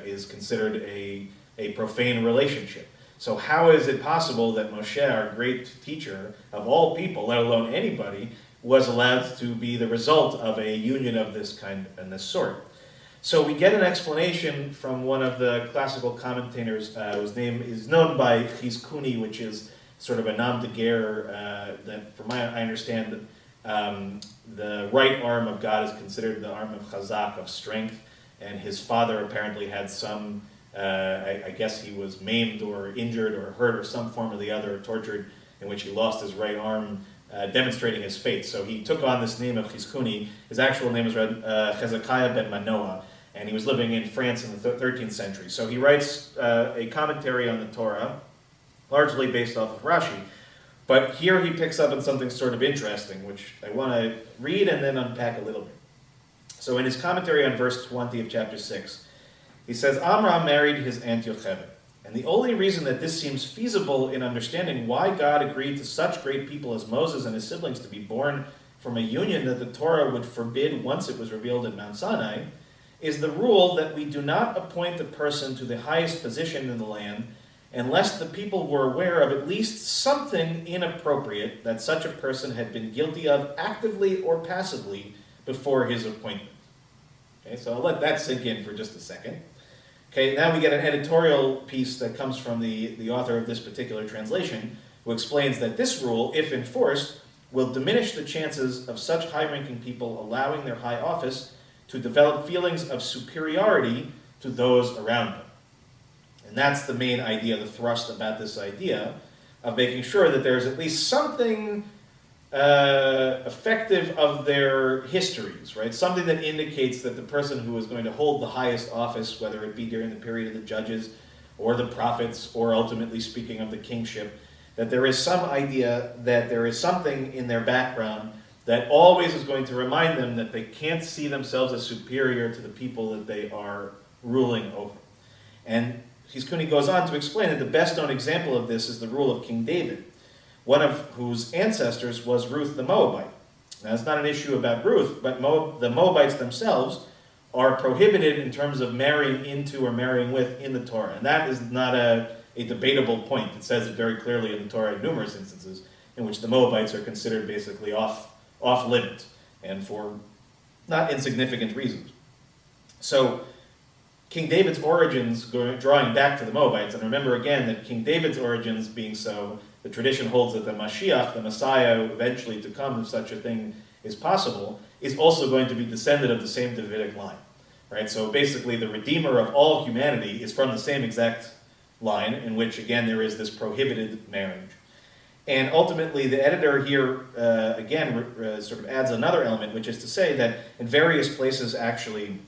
is considered a profane relationship. So how is it possible that Moshe, our great teacher of all people, let alone anybody, was allowed to be the result of a union of this kind and this sort? So we get an explanation from one of the classical commentators whose name is known by Chizkuni, which is sort of a nom de guerre that, from my I understand, the right arm of God is considered the arm of Chazak, of strength, and his father apparently had some, I guess he was maimed or injured or hurt or some form or the other, or tortured, in which he lost his right arm, demonstrating his faith. So he took on this name of Chizkuni. His actual name is Hezekiah ben Manoah, and he was living in France in the 13th century. So he writes a commentary on the Torah, largely based off of Rashi. But here he picks up on something sort of interesting, which I want to read and then unpack a little bit. So in his commentary on verse 20 of chapter 6, he says, Amram married his aunt Yocheved. And the only reason that this seems feasible in understanding why God agreed to such great people as Moses and his siblings to be born from a union that the Torah would forbid once it was revealed at Mount Sinai is the rule that we do not appoint a person to the highest position in the land unless the people were aware of at least something inappropriate that such a person had been guilty of actively or passively before his appointment. Okay, so I'll let that sink in for just a second. Okay, now we get an editorial piece that comes from the author of this particular translation, who explains that this rule, if enforced, will diminish the chances of such high-ranking people allowing their high office to develop feelings of superiority to those around them. And that's the main idea, the thrust about this idea of making sure that there's at least something effective of their histories, right? Something that indicates that the person who is going to hold the highest office, whether it be during the period of the judges or the prophets, or ultimately speaking of the kingship, that there is some idea that there is something in their background that always is going to remind them that they can't see themselves as superior to the people that they are ruling over. And Chizkuni goes on to explain that the best known example of this is the rule of King David, one of whose ancestors was Ruth the Moabite. Now, it's not an issue about Ruth, but the Moabites themselves are prohibited in terms of marrying into or marrying with in the Torah. And that is not a debatable point. It says it very clearly in the Torah in numerous instances in which the Moabites are considered basically off limit, and for not insignificant reasons. So King David's origins, drawing back to the Moabites, and remember again that King David's origins being so, the tradition holds that the Mashiach, the Messiah eventually to come, if such a thing is possible, is also going to be descended of the same Davidic line. Right? So basically the Redeemer of all humanity is from the same exact line, in which again there is this prohibited marriage. And ultimately, the editor here, sort of adds another element, which is to say that in various places, actually,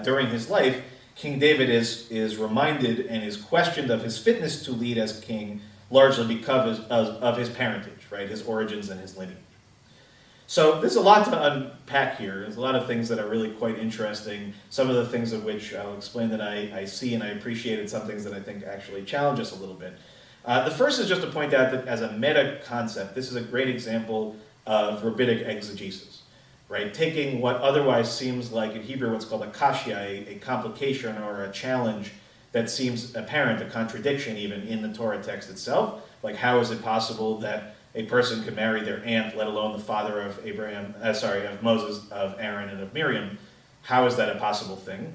during his life, King David is reminded and is questioned of his fitness to lead as king, largely because of his parentage, right, his origins and his lineage. So there's a lot to unpack here. There's a lot of things that are really quite interesting. Some of the things of which I'll explain that I see and I appreciate, and some things that I think actually challenge us a little bit. The first is just to point out that as a meta concept, this is a great example of rabbinic exegesis, right? Taking what otherwise seems like in Hebrew what's called a kashya, a complication or a challenge that seems apparent, a contradiction even in the Torah text itself. Like, how is it possible that a person could marry their aunt, let alone the father of of Moses, of Aaron, and of Miriam? How is that a possible thing?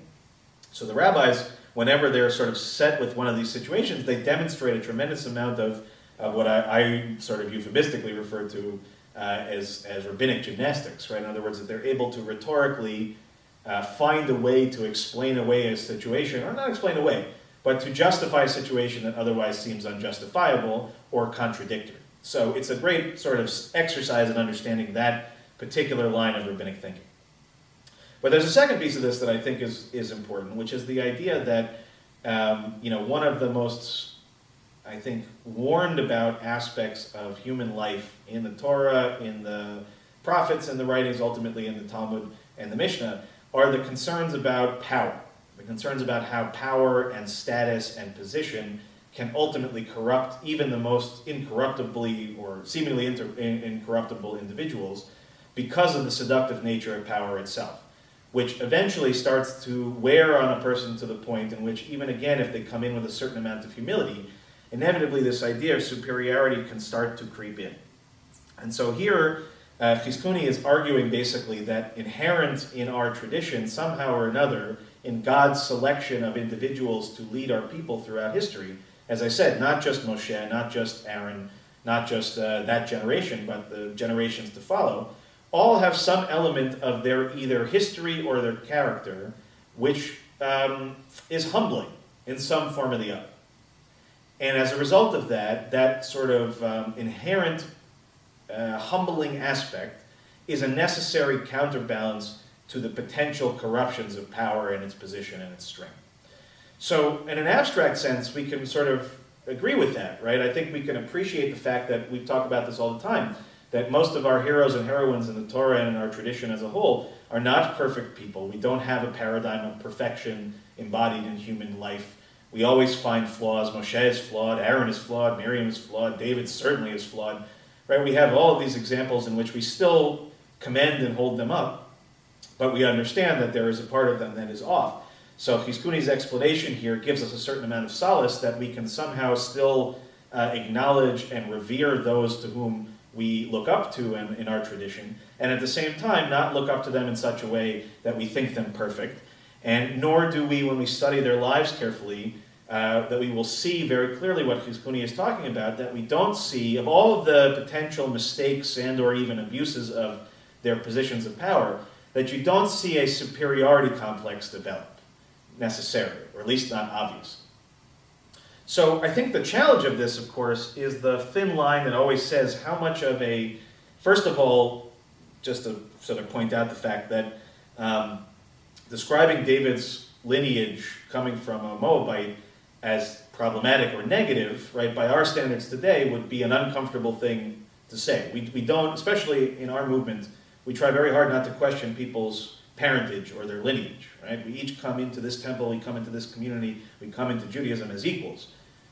So the rabbis, whenever they're sort of set with one of these situations, they demonstrate a tremendous amount of what I sort of euphemistically refer to as rabbinic gymnastics, right? In other words, that they're able to rhetorically find a way to explain away a situation, or not explain away, but to justify a situation that otherwise seems unjustifiable or contradictory. So it's a great sort of exercise in understanding that particular line of rabbinic thinking. But there's a second piece of this that I think is important, which is the idea that one of the most, I think, warned about aspects of human life in the Torah, in the prophets, and the writings, ultimately in the Talmud and the Mishnah, are the concerns about power. The concerns about how power and status and position can ultimately corrupt even the most incorruptibly or seemingly incorruptible individuals because of the seductive nature of power itself, which eventually starts to wear on a person to the point in which, even again, if they come in with a certain amount of humility, inevitably this idea of superiority can start to creep in. And so here, Chizkuni is arguing basically that inherent in our tradition, somehow or another, in God's selection of individuals to lead our people throughout history, as I said, not just Moshe, not just Aaron, not just that generation, but the generations to follow, all have some element of their either history or their character, which is humbling in some form or the other. And as a result of that, that sort of inherent humbling aspect is a necessary counterbalance to the potential corruptions of power and its position and its strength. So in an abstract sense, we can sort of agree with that, right? I think we can appreciate the fact that we talk about this all the time, that most of our heroes and heroines in the Torah and in our tradition as a whole are not perfect people. We don't have a paradigm of perfection embodied in human life. We always find flaws. Moshe is flawed, Aaron is flawed, Miriam is flawed, David certainly is flawed, right? We have all of these examples in which we still commend and hold them up, but we understand that there is a part of them that is off. So Chizkuni's explanation here gives us a certain amount of solace that we can somehow still acknowledge and revere those to whom we look up to in our tradition, and at the same time not look up to them in such a way that we think them perfect, and nor do we, when we study their lives carefully, that we will see very clearly what Chizkuni is talking about, that we don't see, of all of the potential mistakes and or even abuses of their positions of power, that you don't see a superiority complex develop, necessarily, or at least not obvious. So I think the challenge of this, of course, is the thin line that always says how much of a, first of all, just to sort of point out the fact that describing David's lineage coming from a Moabite as problematic or negative, right, by our standards today would be an uncomfortable thing to say. We don't, especially in our movement, we try very hard not to question people's parentage or their lineage, right? We each come into this temple, we come into this community, we come into Judaism as equals.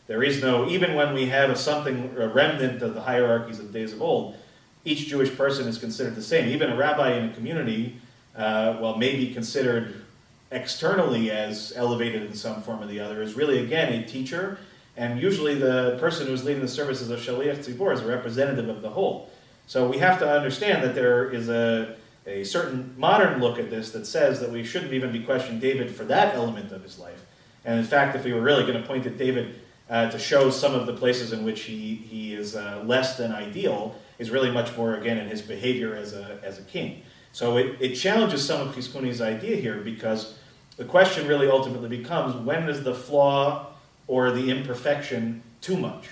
There is no, even when we have a remnant of the hierarchies of the days of old, each Jewish person is considered the same. Even a rabbi in a community, may be considered externally as elevated in some form or the other, is really, again, a teacher, and usually the person who's leading the services of Shaliach Tzibor is a representative of the whole. So we have to understand that there is a certain modern look at this that says that we shouldn't even be questioning David for that element of his life. And in fact, if we were really going to point at David to show some of the places in which he is less than ideal, is really much more, again, in his behavior as a king. So it challenges some of Chizkuni's idea here, because the question really ultimately becomes, when is the flaw or the imperfection too much?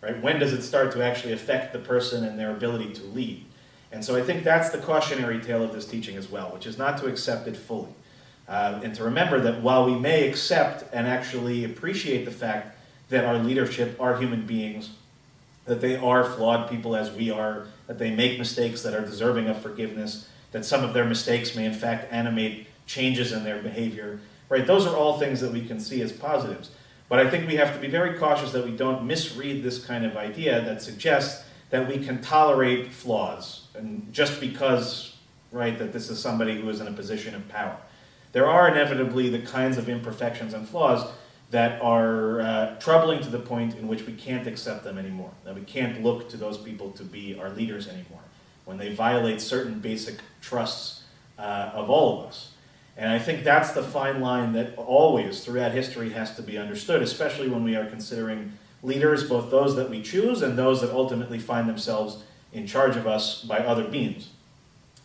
right? When does it start to actually affect the person and their ability to lead? And so I think that's the cautionary tale of this teaching as well, which is not to accept it fully. And to remember that while we may accept and actually appreciate the fact that our leadership are human beings, that they are flawed people as we are, that they make mistakes that are deserving of forgiveness, that some of their mistakes may in fact animate changes in their behavior, right? Those are all things that we can see as positives. But I think we have to be very cautious that we don't misread this kind of idea that suggests that we can tolerate flaws, and just because, right, that this is somebody who is in a position of power. There are inevitably the kinds of imperfections and flaws that are troubling to the point in which we can't accept them anymore, that we can't look to those people to be our leaders anymore, when they violate certain basic trusts of all of us. And I think that's the fine line that always, throughout history, has to be understood, especially when we are considering leaders, both those that we choose and those that ultimately find themselves in charge of us by other beings.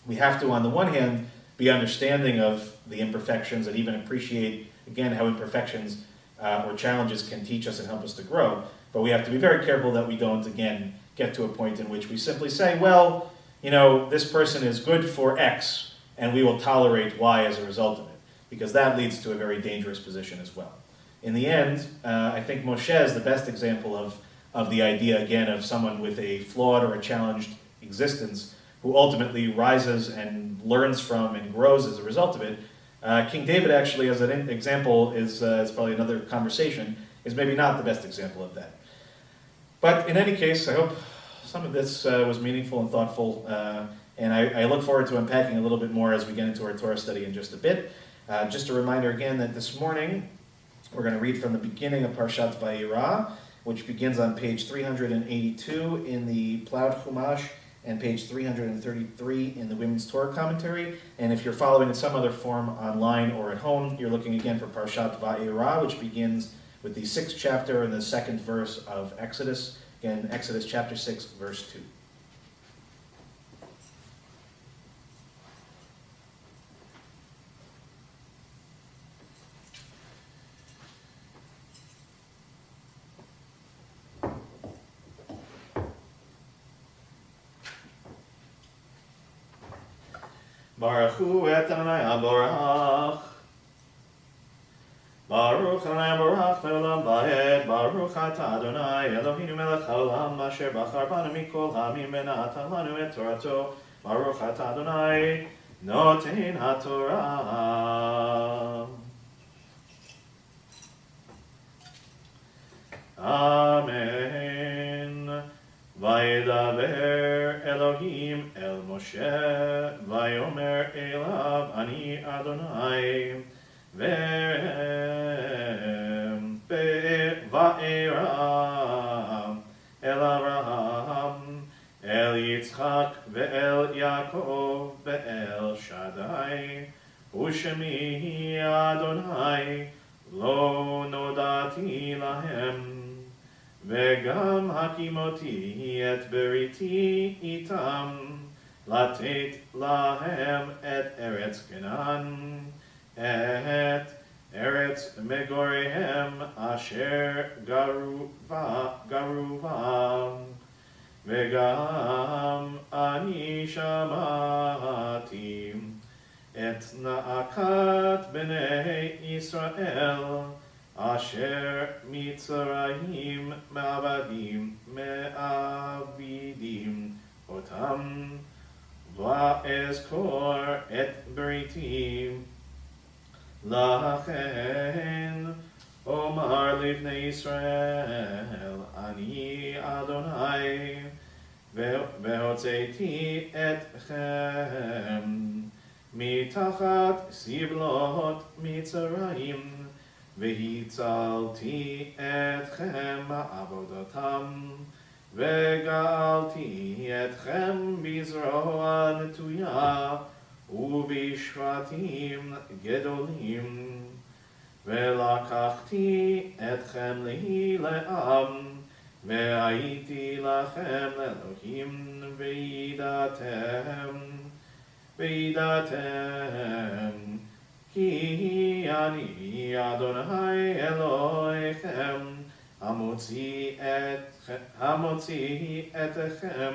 We have to, on the one hand, be understanding of the imperfections and even appreciate, again, how imperfections or challenges can teach us and help us to grow. But we have to be very careful that we don't, again, get to a point in which we simply say, well, you know, this person is good for X, and we will tolerate Y as a result of it, because that leads to a very dangerous position as well. In the end, I think Moshe is the best example of the idea, again, of someone with a flawed or a challenged existence who ultimately rises and learns from and grows as a result of it. King David, actually, as an example, is probably another conversation, is maybe not the best example of that. But in any case, I hope some of this was meaningful and thoughtful, and I look forward to unpacking a little bit more as we get into our Torah study in just a bit. Just a reminder again that this morning we're going to read from the beginning of Parshat Vayera, which begins on page 382 in the Plowed Chumash and page 333 in the Women's Torah Commentary. And if you're following in some other form online or at home, you're looking again for Parshat Vayera, which begins with the 6th chapter and the 2nd verse of Exodus. Again, Exodus chapter 6, verse 2. Baruch hu et Adonai Aborach. Baruch Adonai Aborach le'olam va'ed. Baruch atah Adonai Eloheinu melech haolam asher bachar banu mikol ha'amim v'natan lanu et torato. Baruch atah Adonai noten haTorah. Amen. Vayedaber Elohim el Moshe, Vayomer elav ani Adonai, Va'era el Avraham, el Yitzchak, ve'el Yaakov, ve'el Shaddai, Ushemi Adonai, lo nodati lahem. וגם הקימותי את בריתי איתם, לתת להם את ארץ כנען, את ארץ מגוריהם אשר גרו בה, וגם אני שמעתי את נאקת בני ישראל, אשר מצרים מעבידים אותם, ואזכור את בריתי. לכן אומר לבני ישראל, אני אדוני, והוצאתי אתכם מתחת סבלות מצרים, והצלתי אתכם מעבודתם, וגאלתי אתכם בזרוע נטויה, ובשבטים גדולים, ולקחתי אתכם לי לעם, והייתי לכם לאלוהים, וידעתם, כי אני אדוני אלוהיכם, המוציא אתכם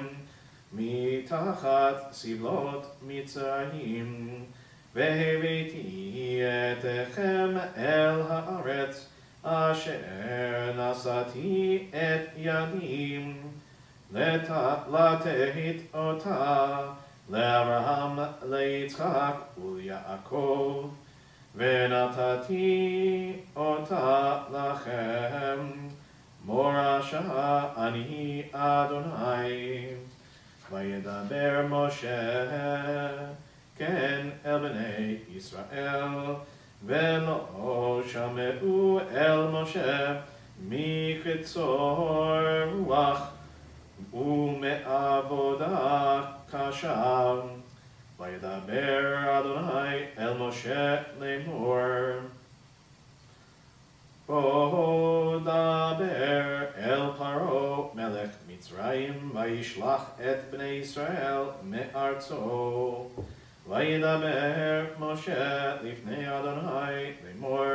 מתחת סבלות מצרים, והבאתי אתכם אל הארץ אשר נשאתי את ידי לתת אותה לאברהם, ליצחק וליעקב, ונתתי אותה לכם מורשה, אני אדוני. וידבר משה כן אל בני ישראל, ולא שמעו אל משה מקצור רוח ומעבודה קשה. וידבר אדוני אל משה לאמור, בוא דבר אל פרעה מלך מצרים, וישלח את בני ישראל מארצו. וידבר משה לפני אדוני לאמור,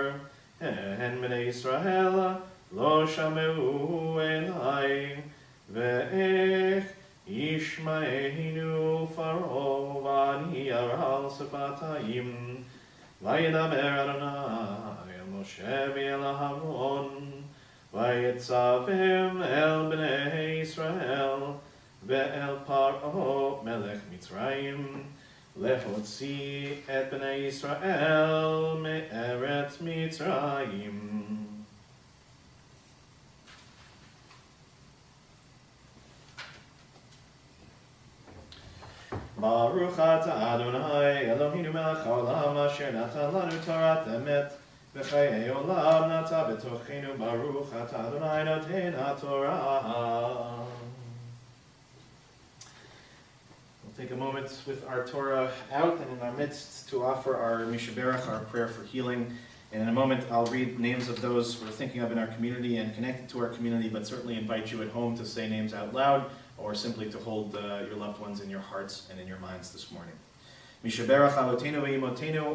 הן בני ישראל לא שמעו אלי, ואיך ישמענו פרעה ואני ארעל שפתיים. וידבר אדוני אל משה ואל אהרון, ויצווים אל בני ישראל ואל פרעה מלך מצרים, להוציא את בני ישראל מארץ מצרים. ברוך אתה אדוני אלוהינו מלך העולם, אשר נתן לנו תורת אמת וחיי עולם נטע בתוכנו. ברוך אתה אדוני נותן התורה. We'll take a moment with our Torah out and in our midst to offer our Mishaberach, our prayer for healing. And in a moment I'll read names of those we're thinking of in our community and connected to our community, but certainly invite you at home to say names out loud or simply to hold your loved ones in your hearts and in your minds this morning. Mishaberach Avotenu ve'imotenu,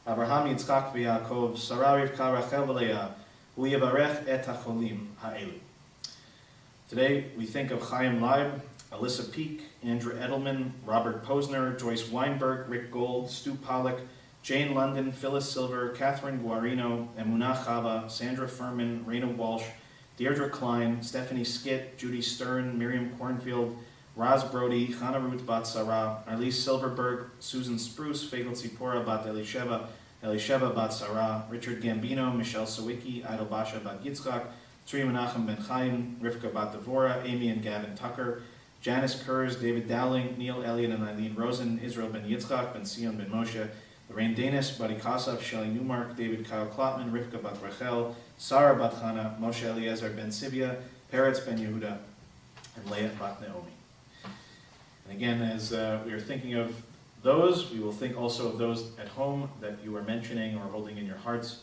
Abraham, Yitzchak ve'Yaakov, Sarah, Rivka, Rachel ve'Leah, Hu yivarech et hacholim ha'elu. Today we think of Chaim Leib, Alyssa Peak, Andrew Edelman, Robert Posner, Joyce Weinberg, Rick Gold, Stu Pollack, Jane London, Phyllis Silver, Catherine Guarino, Emunah Chava, Sandra Furman, Raina Walsh, Deirdre Klein, Stephanie Skitt, Judy Stern, Miriam Cornfield, Raz Brody, Chana Ruth Bat Sarah, Arlise Silverberg, Susan Spruce, Fagel Tzipora Bat Elisheva, Elisheva Bat Sarah, Richard Gambino, Michelle Sawicki, Idol Basha Bat Yitzchak, Tzri Menachem Ben Chaim, Rivka Bat Devora, Amy and Gavin Tucker, Janice Kurz, David Dowling, Neil Elliott and Eileen Rosen, Israel Ben Yitzchak, Ben Sion Ben Moshe, Lorraine Danis, Buddy Kosov, Shelley Newmark, David Kyle Klotman, Rivka Bat Rachel, Sarah Bat Chana, Moshe Eliezer Ben Sivia, Peretz Ben Yehuda, and Leah Bat Naomi. And again, as we are thinking of those, we will think also of those at home that you are mentioning or holding in your hearts.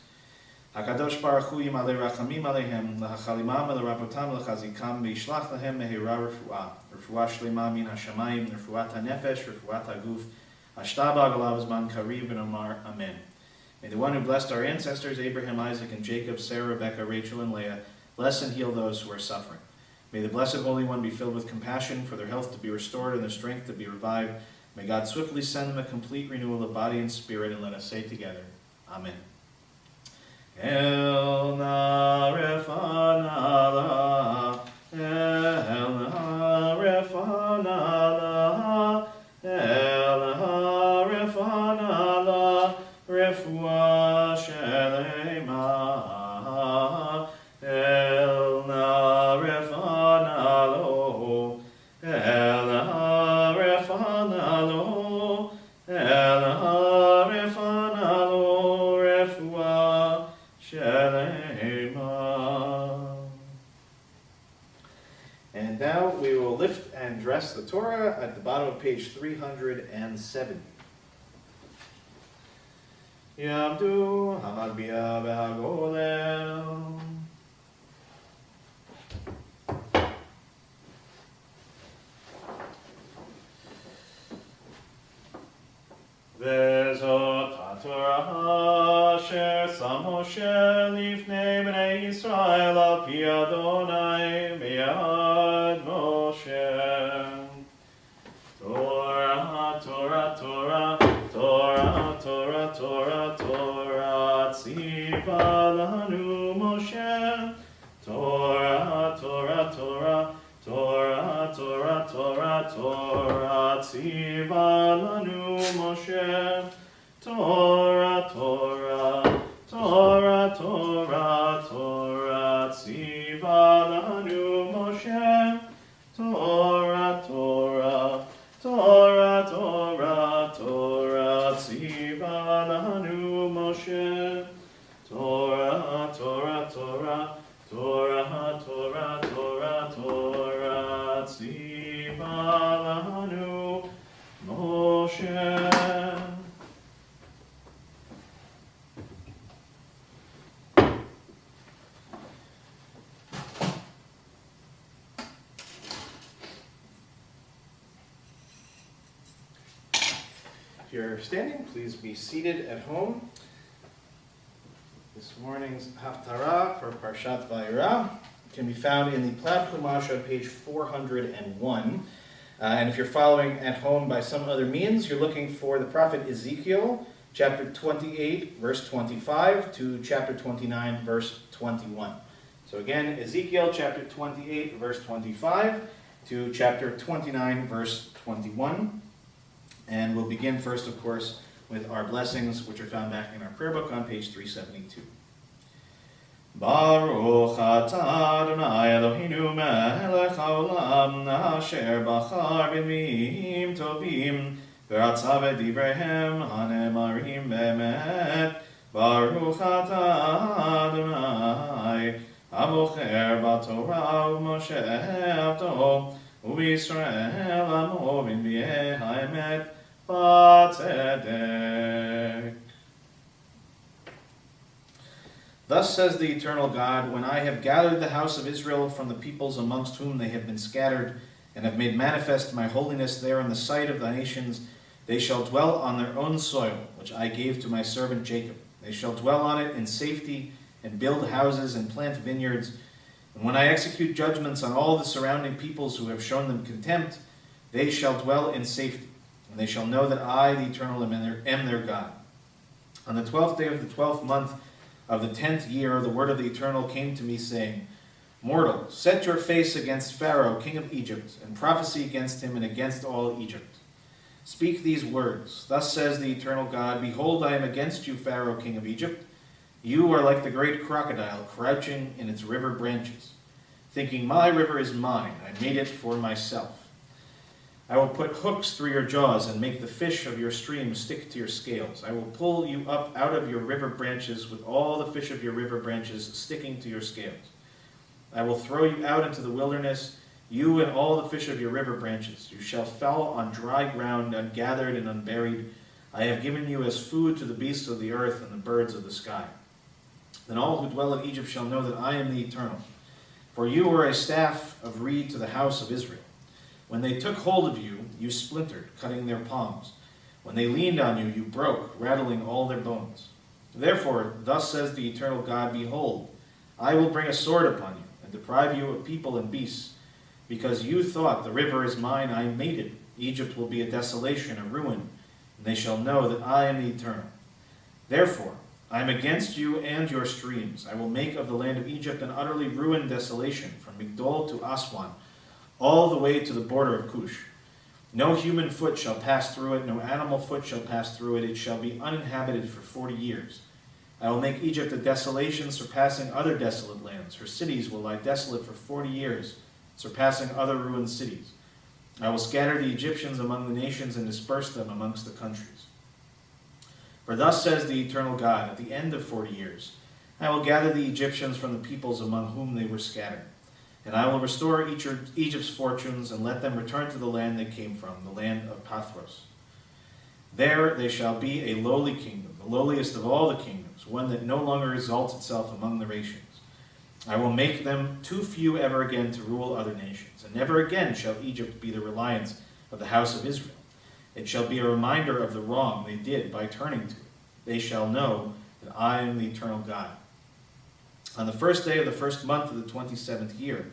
HaKadosh Baruch Hu yimalei rachamim aleihem, lahachalimam elarabotam lechazikam, v'yishlach lahem mehira refuah shlema min hashamayim, refuat hanefesh, refuat haguf, Ashtaba Galav Zman Kariv and Omar Amen. May the one who blessed our ancestors, Abraham, Isaac, and Jacob, Sarah, Rebecca, Rachel, and Leah, bless and heal those who are suffering. May the Blessed Holy One be filled with compassion for their health to be restored and their strength to be revived. May God swiftly send them a complete renewal of body and spirit, and let us say together, Amen. El na refanala, El na refanala, El na refanala, refuah shelema, El na refanalo, El na refanalo, El na refanalo, refuah shelema. And now we will lift and dress the Torah at the bottom of page 370. Yamdu Hamagbiya Behagolel. Vezot HaTorah asher sam Moshe lifnei bnei Yisrael al pi Adon Moshe. Torah, Torah, Torah, Torah, Torah, Torah, Torah, Tziva lanu Moshe. Torah, Torah, Torah, Torah, Torah, Torah, Torah, Tziva lanu Moshe. Torah, Torah, Torah, Torah, Torah, Tziva lanu Moshe. Torah, Torah, Torah, Torah, Torah, Tziva lanu Moshe. Torah, Torah, Torah, Torah, Torah, Torah, Torah, Tziva lanu Moshe. If you're standing, please be seated at home. This morning's Haftarah for Parshat Vayera can be found in the Plaid Chumash on page 401. And if you're following at home by some other means, you're looking for the prophet Ezekiel, chapter 28, verse 25, to chapter 29, verse 21. So again, Ezekiel chapter 28, verse 25, to chapter 29, verse 21. And we'll begin first, of course, with our blessings, which are found back in our prayer book on page 372. Baruch atah Adonai Eloheinu melech haolam asher bachar b'miim tovim v'ratza b'divrehem hanemarim be'emet. Baruch atah Adonai abocher b'torah u'moshe avto u'Yisrael amo v'nbieh ha'emet b'tzedek. Thus says the eternal God, when I have gathered the house of Israel from the peoples amongst whom they have been scattered, and have made manifest my holiness there in the sight of the nations, they shall dwell on their own soil, which I gave to my servant Jacob. They shall dwell on it in safety, and build houses, and plant vineyards. And when I execute judgments on all the surrounding peoples who have shown them contempt, they shall dwell in safety, and they shall know that I, the Eternal, am their God. On the 12th day of the 12th month of the 10th year, the word of the Eternal came to me, saying, Mortal, set your face against Pharaoh, king of Egypt, and prophesy against him and against all Egypt. Speak these words. Thus says the Eternal God, Behold, I am against you, Pharaoh, king of Egypt. You are like the great crocodile crouching in its river branches, thinking, My river is mine, I made it for myself. I will put hooks through your jaws and make the fish of your stream stick to your scales. I will pull you up out of your river branches with all the fish of your river branches sticking to your scales. I will throw you out into the wilderness, you and all the fish of your river branches. You shall fall on dry ground, ungathered and unburied. I have given you as food to the beasts of the earth and the birds of the sky. Then all who dwell in Egypt shall know that I am the Eternal. For you were a staff of reed to the house of Israel. When they took hold of you, you splintered, cutting their palms. When they leaned on you, you broke, rattling all their bones. Therefore, thus says the Eternal God, Behold, I will bring a sword upon you, and deprive you of people and beasts. Because you thought, the river is mine, I made it. Egypt will be a desolation, a ruin, and they shall know that I am the Eternal. Therefore, I am against you and your streams. I will make of the land of Egypt an utterly ruined desolation, from Migdol to Aswan, all the way to the border of Cush. No human foot shall pass through it, no animal foot shall pass through it. It shall be uninhabited for 40 years. I will make Egypt a desolation surpassing other desolate lands. Her cities will lie desolate for 40 years, surpassing other ruined cities. I will scatter the Egyptians among the nations and disperse them amongst the countries. For thus says the Eternal God, at the end of 40 years, I will gather the Egyptians from the peoples among whom they were scattered. And I will restore Egypt's fortunes and let them return to the land they came from, the land of Pathros. There they shall be a lowly kingdom, the lowliest of all the kingdoms, one that no longer exalts itself among the nations. I will make them too few ever again to rule other nations, and never again shall Egypt be the reliance of the house of Israel. It shall be a reminder of the wrong they did by turning to it. They shall know that I am the Eternal God. On the first day of the first month of the 27th year,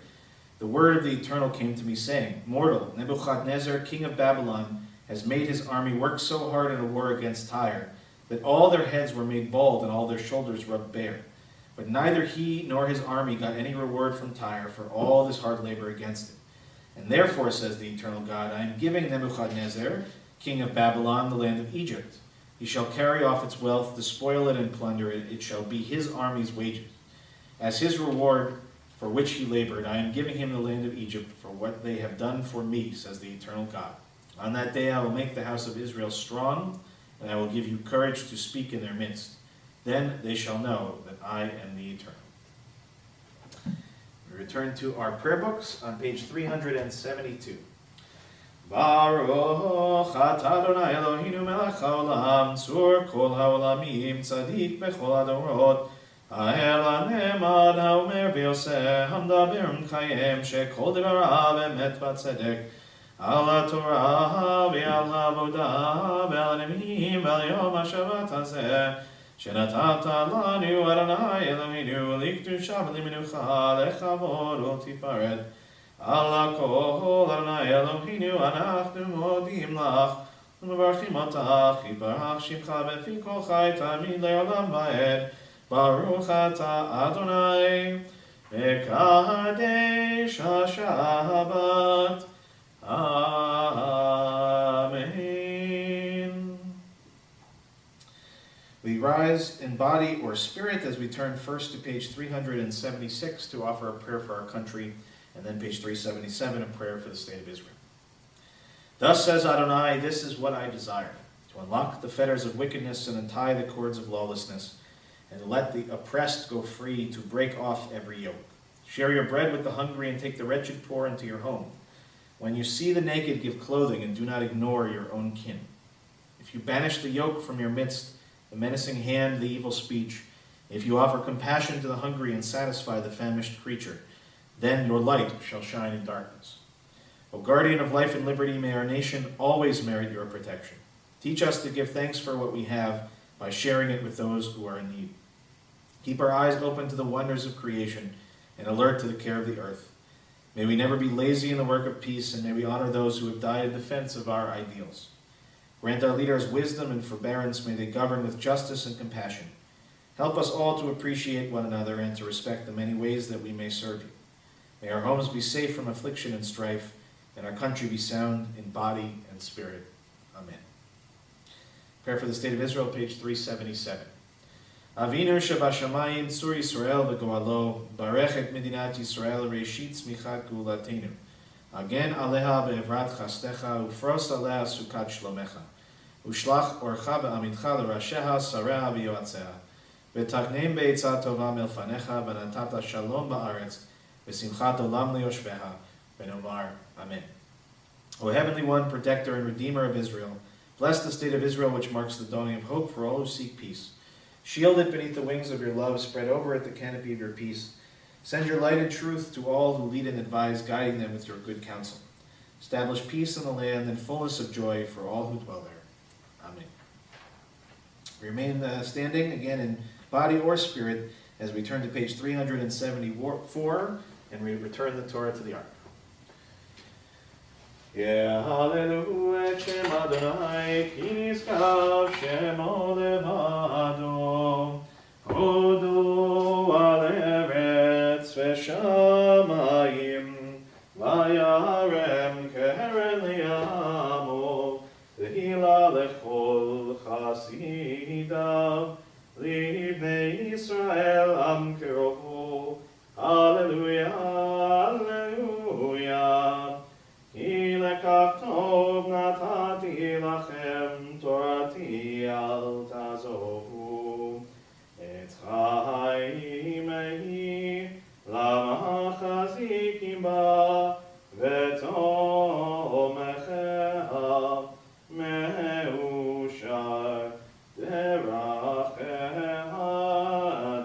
the word of the Eternal came to me, saying, Mortal, Nebuchadnezzar, king of Babylon, has made his army work so hard in a war against Tyre, that all their heads were made bald and all their shoulders rubbed bare. But neither he nor his army got any reward from Tyre for all this hard labor against it. And therefore, says the Eternal God, I am giving Nebuchadnezzar, king of Babylon, the land of Egypt. He shall carry off its wealth, despoil it, and plunder it. It shall be his army's wages. As his reward for which he labored, I am giving him the land of Egypt for what they have done for me, says the Eternal God. On that day I will make the house of Israel strong, and I will give you courage to speak in their midst. Then they shall know that I am the Eternal. We return to our prayer books on page 372. Baruch atah Adonai Eloheinu melech haolam, tzur kol haolamim, tzadik bechol hadorot, האל הנאמן האומר ויעשה, המדבר ומקיים, שכל דבריו אמת וצדק, על התורה ועל העבודה ועל הנביאים ועל יום השבת הזה, שנתת לנו אדוני אלוהינו לקדושה ולמנוחה, לכבוד ולתפארת. על הכל אדוני אלוהינו אנחנו מודים לך ומברכים אותך, יתברך שמך בפי כל חי תמיד לעולם ועד. Baruch atah Adonai Mekadesh HaShabbat. Amen. We rise in body or spirit as we turn first to page 376 to offer a prayer for our country, and then page 377, a prayer for the state of Israel. Thus says Adonai, this is what I desire, to unlock the fetters of wickedness and untie the cords of lawlessness, and let the oppressed go free, to break off every yoke. Share your bread with the hungry and take the wretched poor into your home. When you see the naked, give clothing, and do not ignore your own kin. If you banish the yoke from your midst, the menacing hand, the evil speech, if you offer compassion to the hungry and satisfy the famished creature, then your light shall shine in darkness. O guardian of life and liberty, may our nation always merit your protection. Teach us to give thanks for what we have by sharing it with those who are in need. Keep our eyes open to the wonders of creation and alert to the care of the earth. May we never be lazy in the work of peace, and may we honor those who have died in defense of our ideals. Grant our leaders wisdom and forbearance. May they govern with justice and compassion. Help us all to appreciate one another and to respect the many ways that we may serve you. May our homes be safe from affliction and strife, and our country be sound in body and spirit. Amen. Prayer for the state of Israel, page 377. Avinu Shabashamayim Tzur Yisrael v'Goalo, Barech et Medinat Yisrael Reshit Tzmichat Gulatenu. Agen aleha be'evrat chastecha, ufros alea sukat shlomecha. Ushlach orcha be'amitcha l'rasheha, sareha v'yoatzeha. V'tachneim be'etzah tova milfanecha, v'natata shalom ba'aretz, v'simchat olam liyoshveha, v'nomar Amen. O Heavenly One, Protector and Redeemer of Israel, bless the state of Israel, which marks the dawning of hope for all who seek peace. Shield it beneath the wings of your love, spread over it the canopy of your peace. Send your light and truth to all who lead and advise, guiding them with your good counsel. Establish peace in the land and fullness of joy for all who dwell there. Amen. Remain standing again in body or spirit as we turn to page 374 and we return the Torah to the ark. Yehalelu et Shem Adonai, ki nizkav shemo levado. Hodu al eretz v'shamayim, vayarem keren liyamo, v'hila lechol chasidav, libnei Yisrael am kerohu. Hallelujah, hallelujah. Ki lekach tov natati lachem, torati al tazovu. Et chaimehi lama chazikim ba, v'tomecheha meushar deracheha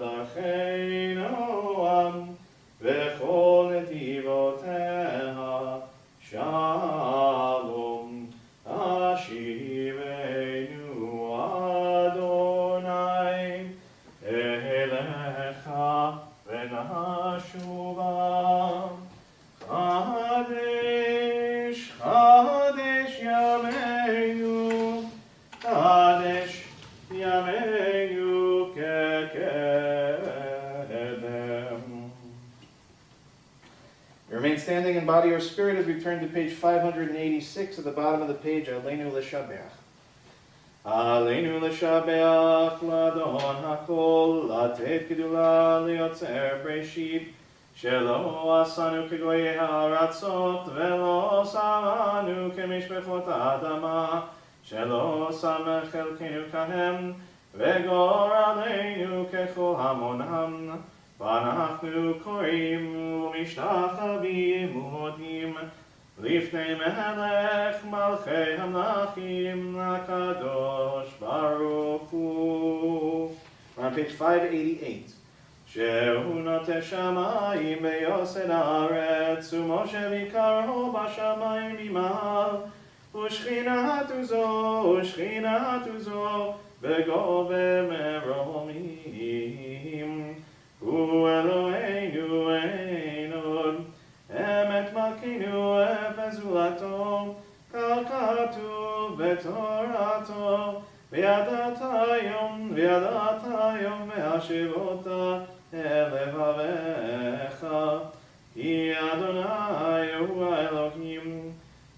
darchei noam, v'chol netivoteha shalom. Ashivenu Adonai elecha v'nashuva standing in body or spirit as we turn to page 586 at the bottom of the page, Aleinu L'Shabeach. Aleinu L'Shabeach, L'Adon HaKol, Latet Gedula, Liotzer Breshit, Shelo Asanu Kegoye HaRatzot, Velo Samanu Kemishbechot Adama, Shelo Samech Elkenu Kahem, Vegor Aleinu Kechol Hamonam, ואנחנו קוראים ומשתחווים ומודים לפני מלך מלכי המלכים הקדוש ברוך הוא. We're on page 588. שהוא נוטה שמיים ויוסד הארץ ומשה ויקרו בשמיים ממעל ושכינתו זו בגובה מרומים הוא אלוהינו אין עוד, אמת מלכינו וזולתו, כך כתוב בתורתו, וידעת היום והשיבות אל לבביך, כי אדוני הוא האלוהים,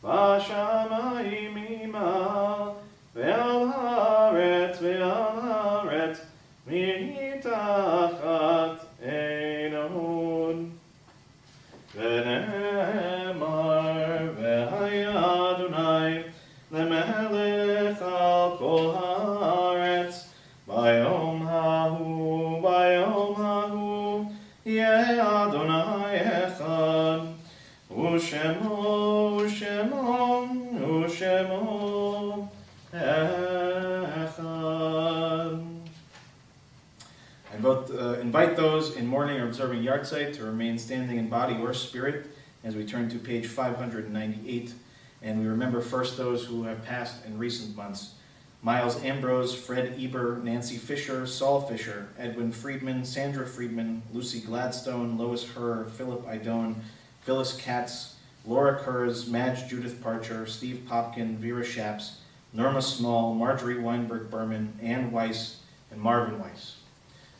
בשמיים ממעל, ועל הארץ מתחת אין עוד. ונאמר והיה אדוני למלך על כל הארץ ביום ההוא יהיה אדוני אחד ושמו אחד. Invite those in mourning or observing yahrzeit to remain standing in body or spirit as we turn to page 598. And we remember first those who have passed in recent months. Miles Ambrose, Fred Eber, Nancy Fisher, Saul Fisher, Edwin Friedman, Sandra Friedman, Lucy Gladstone, Lois Herr, Philip Idone, Phyllis Katz, Laura Kurz, Madge Judith Parcher, Steve Popkin, Vera Shaps, Norma Small, Marjorie Weinberg Berman, Ann Weiss, and Marvin Weiss.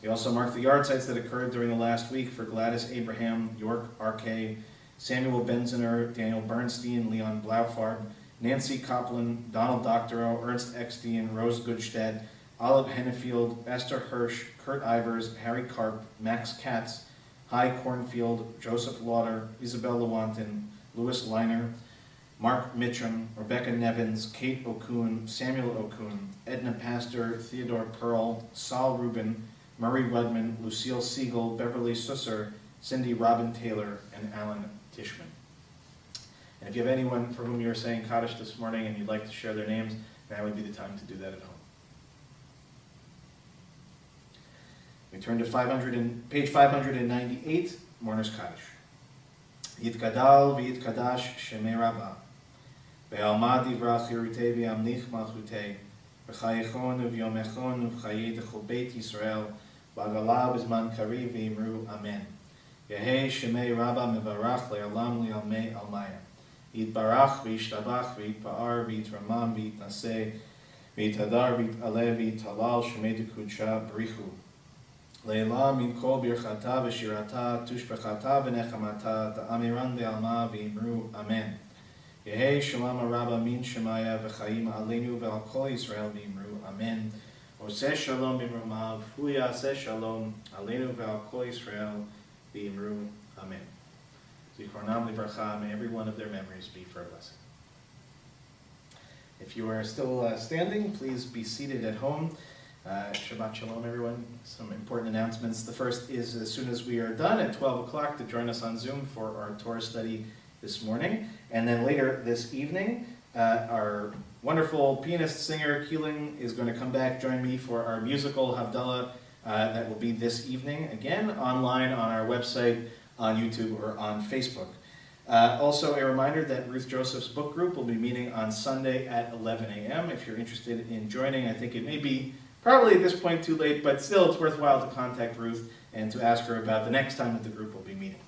We also mark the yahrzeits that occurred during the last week for Gladys Abraham, York R.K., Samuel Benziner, Daniel Bernstein, Leon Blaufarb, Nancy Copland, Donald Doctorow, Ernst Eckstein, Rose Goodstead, Olive Hennefield, Esther Hirsch, Kurt Ivers, Harry Karp, Max Katz, Hy Cornfield, Joseph Lauder, Isabel Lewontin, Louis Leiner, Mark Mitchum, Rebecca Nevins, Kate Okun, Samuel Okun, Edna Pastor, Theodore Pearl, Saul Rubin, Murray Rudman, Lucille Siegel, Beverly Susser, Cindy Robin Taylor, and Alan Tishman. And if you have anyone for whom you're saying Kaddish this morning and you'd like to share their names, now would be the time to do that at home. We turn to page 598, Mourner's Kaddish. Yitgadal v'yitkadash shemei Rabbah, ve'alma divra chirutei v'yamnich malchutei, v'chayechon v'yomechon v'chayei d'chol beit Yisrael, v'agala b'zman kariv v'imru amen. Yehei shemei Rabbah mevarach le'olam le'almei almaya. Yitbarach v'yishtabach v'yitpa'ar v'yitramam v'yitnaseh v'yitadar v'yit'aleh v'yit'halal shemei d'kudsha b'richu. Leila min kol birchata v'shirata tushbechata v'nechamata ta'amiran ve'alma v'imru amen. Yehei shalom rabba min shemaya v'chayim aleinu ve'al kol Yisrael v'imru amen. Oseh shalom b'imrumav hu yaseh shalom aleinu ve'al kol Yisrael v'imru amen. Zichronam livracha, may every one of their memories be for a blessing. If you are still standing, please be seated at home. Shabbat Shalom, everyone. Some important announcements. The first is as soon as we are done at 12 o'clock to join us on Zoom for our Torah study this morning. And then later this evening, our wonderful pianist, singer, Keeling, is going to come back, join me for our musical Havdalah that will be this evening, again, online on our website, on YouTube, or on Facebook. Also, a reminder that Ruth Joseph's book group will be meeting on Sunday at 11 a.m. If you're interested in joining, I think it may be probably at this point too late, but still it's worthwhile to contact Ruth and to ask her about the next time that the group will be meeting.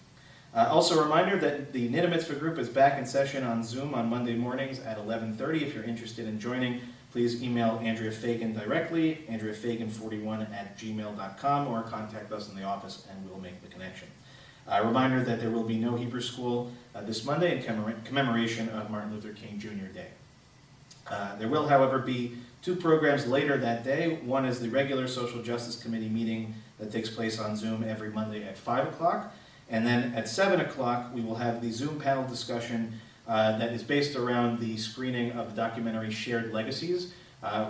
Also a reminder that the Niddah Mitzvah group is back in session on Zoom on Monday mornings at 11:30. If you're interested in joining, please email Andrea Fagan directly, andreafagan41@gmail.com, or contact us in the office and we'll make the connection. A reminder that there will be no Hebrew school this Monday in commemoration of Martin Luther King Jr. Day. There will, however, be two programs later that day. One is the regular Social Justice Committee meeting that takes place on Zoom every Monday at 5 o'clock. And then at 7 o'clock, we will have the Zoom panel discussion that is based around the screening of the documentary Shared Legacies.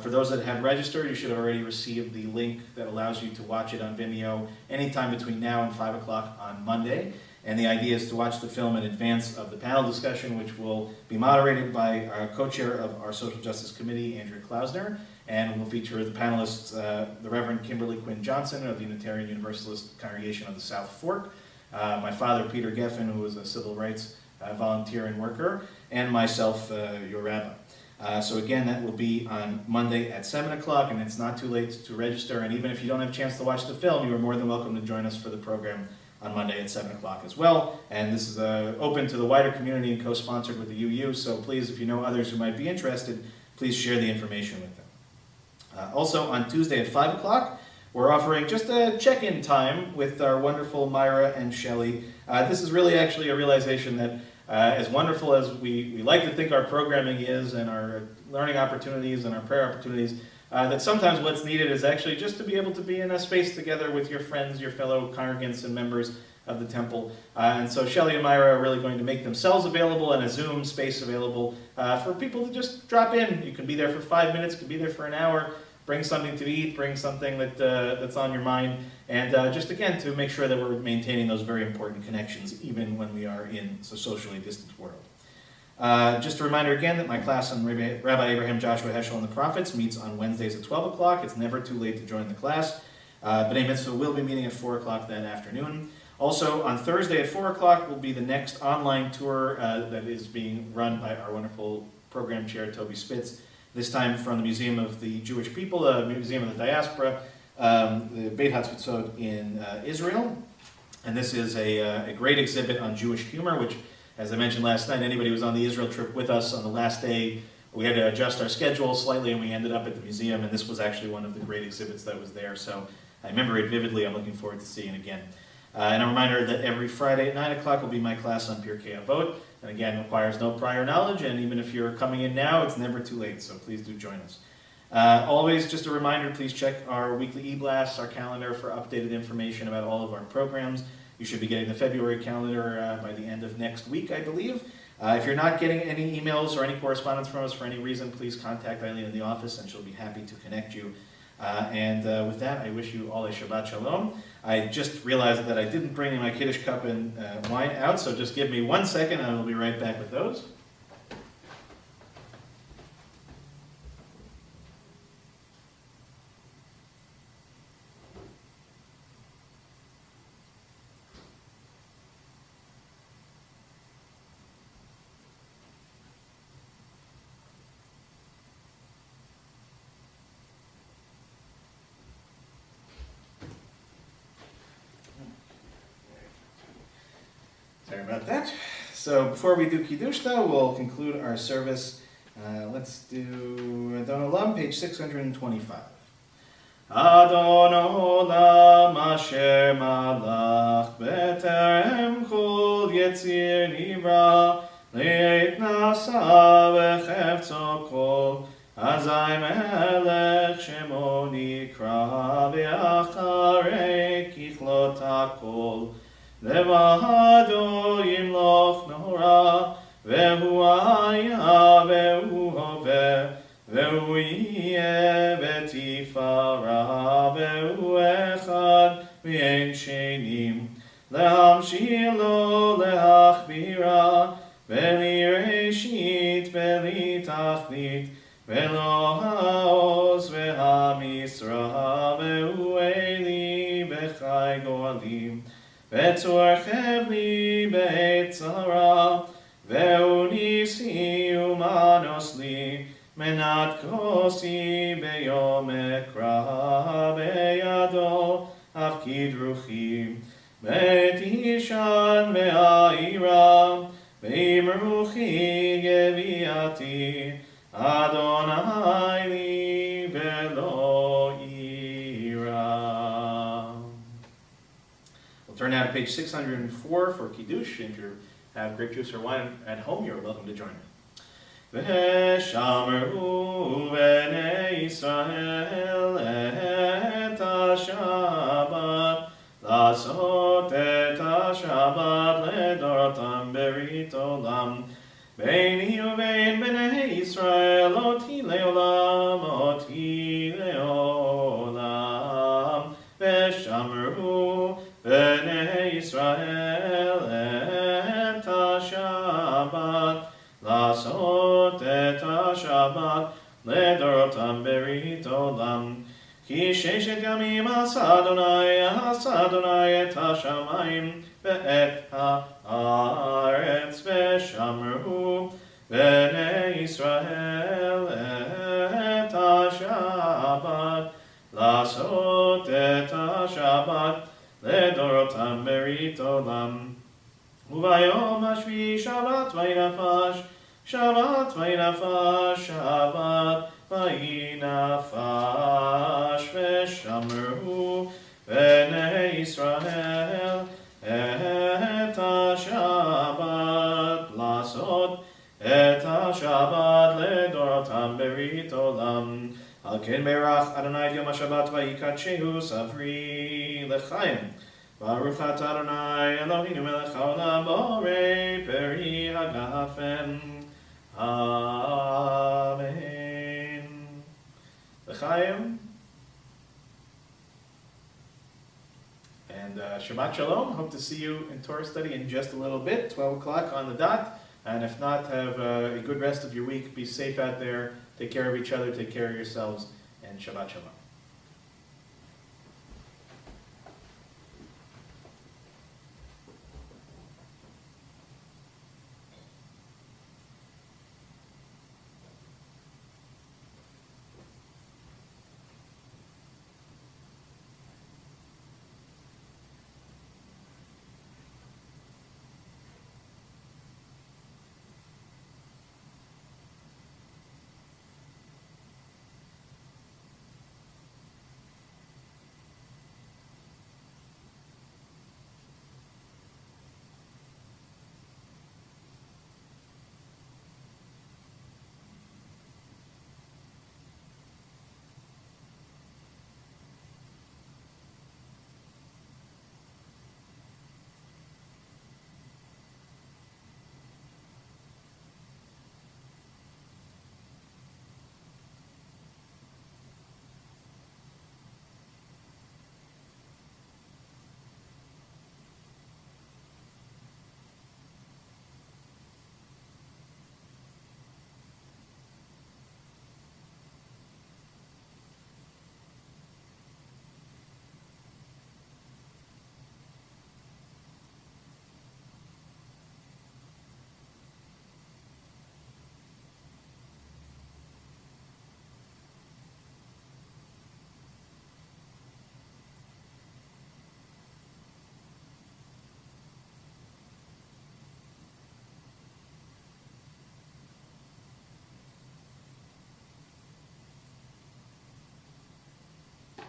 For those that have registered, you should have already received the link that allows you to watch it on Vimeo anytime between now and 5 o'clock on Monday. And the idea is to watch the film in advance of the panel discussion, which will be moderated by our co-chair of our Social Justice Committee, Andrea Klausner, and will feature the panelists, the Reverend Kimberly Quinn Johnson of the Unitarian Universalist Congregation of the South Fork, my father, Peter Geffen, who is a civil rights volunteer and worker, and myself, your rabbi. So again, that will be on Monday at 7 o'clock, and it's not too late to register. And even if you don't have a chance to watch the film, you are more than welcome to join us for the program on Monday at 7 o'clock as well. And this is open to the wider community and co-sponsored with the UU, so please, if you know others who might be interested, please share the information with them. Also, on Tuesday at 5 o'clock, we're offering just a check-in time with our wonderful Myra and Shelley. This is really actually a realization that as wonderful as we like to think our programming is and our learning opportunities and our prayer opportunities, that sometimes what's needed is actually just to be able to be in a space together with your friends, your fellow congregants and members of the temple. And so Shelley and Myra are really going to make themselves available and a Zoom space available for people to just drop in. You can be there for 5 minutes, you can be there for an hour, bring something to eat, bring something that's on your mind, and just again to make sure that we're maintaining those very important connections even when we are in a socially distant world. Just a reminder again that my class on Rabbi Abraham Joshua Heschel and the Prophets meets on Wednesdays at 12 o'clock. It's never too late to join the class. B'nai Mitzvah will be meeting at 4 o'clock that afternoon. Also, on Thursday at 4 o'clock will be the next online tour that is being run by our wonderful program chair, Toby Spitz, this time from the Museum of the Jewish People, the Museum of the Diaspora, the Beit HaTfutzot in Israel. And this is a great exhibit on Jewish humor, which, as I mentioned last night, anybody who was on the Israel trip with us on the last day, we had to adjust our schedule slightly and we ended up at the museum, and this was actually one of the great exhibits that was there. So I remember it vividly. I'm looking forward to seeing it again. And a reminder that every Friday at 9 o'clock will be my class on Pirkei Avot. And again, requires no prior knowledge, and even if you're coming in now, it's never too late, so please do join us. Always just a reminder, please check our weekly e-blasts, our calendar for updated information about all of our programs. You should be getting the February calendar by the end of next week, I believe. If you're not getting any emails or any correspondence from us for any reason, please contact Eileen in the office and she'll be happy to connect you. With that, I wish you all a Shabbat Shalom. I just realized that I didn't bring my Kiddush cup and wine out, so just give me 1 second and I will be right back with those. Sorry about that. So before we do Kiddush, though, we'll conclude our service. Let's do Adon Olam, page 625. Adon Olam asher malach beterem kol yetzir nivra leit nasa vechefzo kol azai melech shemo nikra ve'acharei kichlot hakol לבדו ימלוך נורא, והוא היה והוא הווה, והוא יהיה בתפארה, והוא אחד ואין שנים. להמשילו להכבירה, בלי ראשית, בלי תכלית, ולא העוז והמשרה, והוא אלי בחי גואלים. וצורכב לי בעת צרה, והוא ניסי ומנוס לי, מנת כוסי ביום אקרא, בידו אף כדרוכי, בעת אישן והעירה, באמרוכי גביעתי, אדוני לי ולא יירא. Turn now to page page 604 for Kiddush. If you have grape juice or wine at home, you're welcome to join me. V'shamru b'nei Yisrael et ha-Shabbat לעשות את השבת לדורותם ברית עולם ביני ובין בני ישראל אותי לעולם אותי לעולם ושמרו בני ישראל את השבת לעשות את השבת לדורותם ברית עולם כי ששת ימים עשה אדוני את השמיים ואת הארץ ושמרו בני ישראל את השבת לעשות את השבת לדורותם ברית עולם וביום השביעי שבת וינפש שבת וינפש שבת וינפש ושמרו בני ישראל את השבת לעשות את השבת לדורותם ברית עולם על כן ברך אדוני את יום השבת ויקדשהו ספרי לחיים ברוך אתה אדוני אלוהינו מלך העולם בורא פרי הגפן Amen. L'chaim. And Shabbat Shalom. Hope to see you in Torah study in just a little bit, 12 o'clock on the dot. And if not, have a good rest of your week. Be safe out there. Take care of each other. Take care of yourselves. And Shabbat Shalom.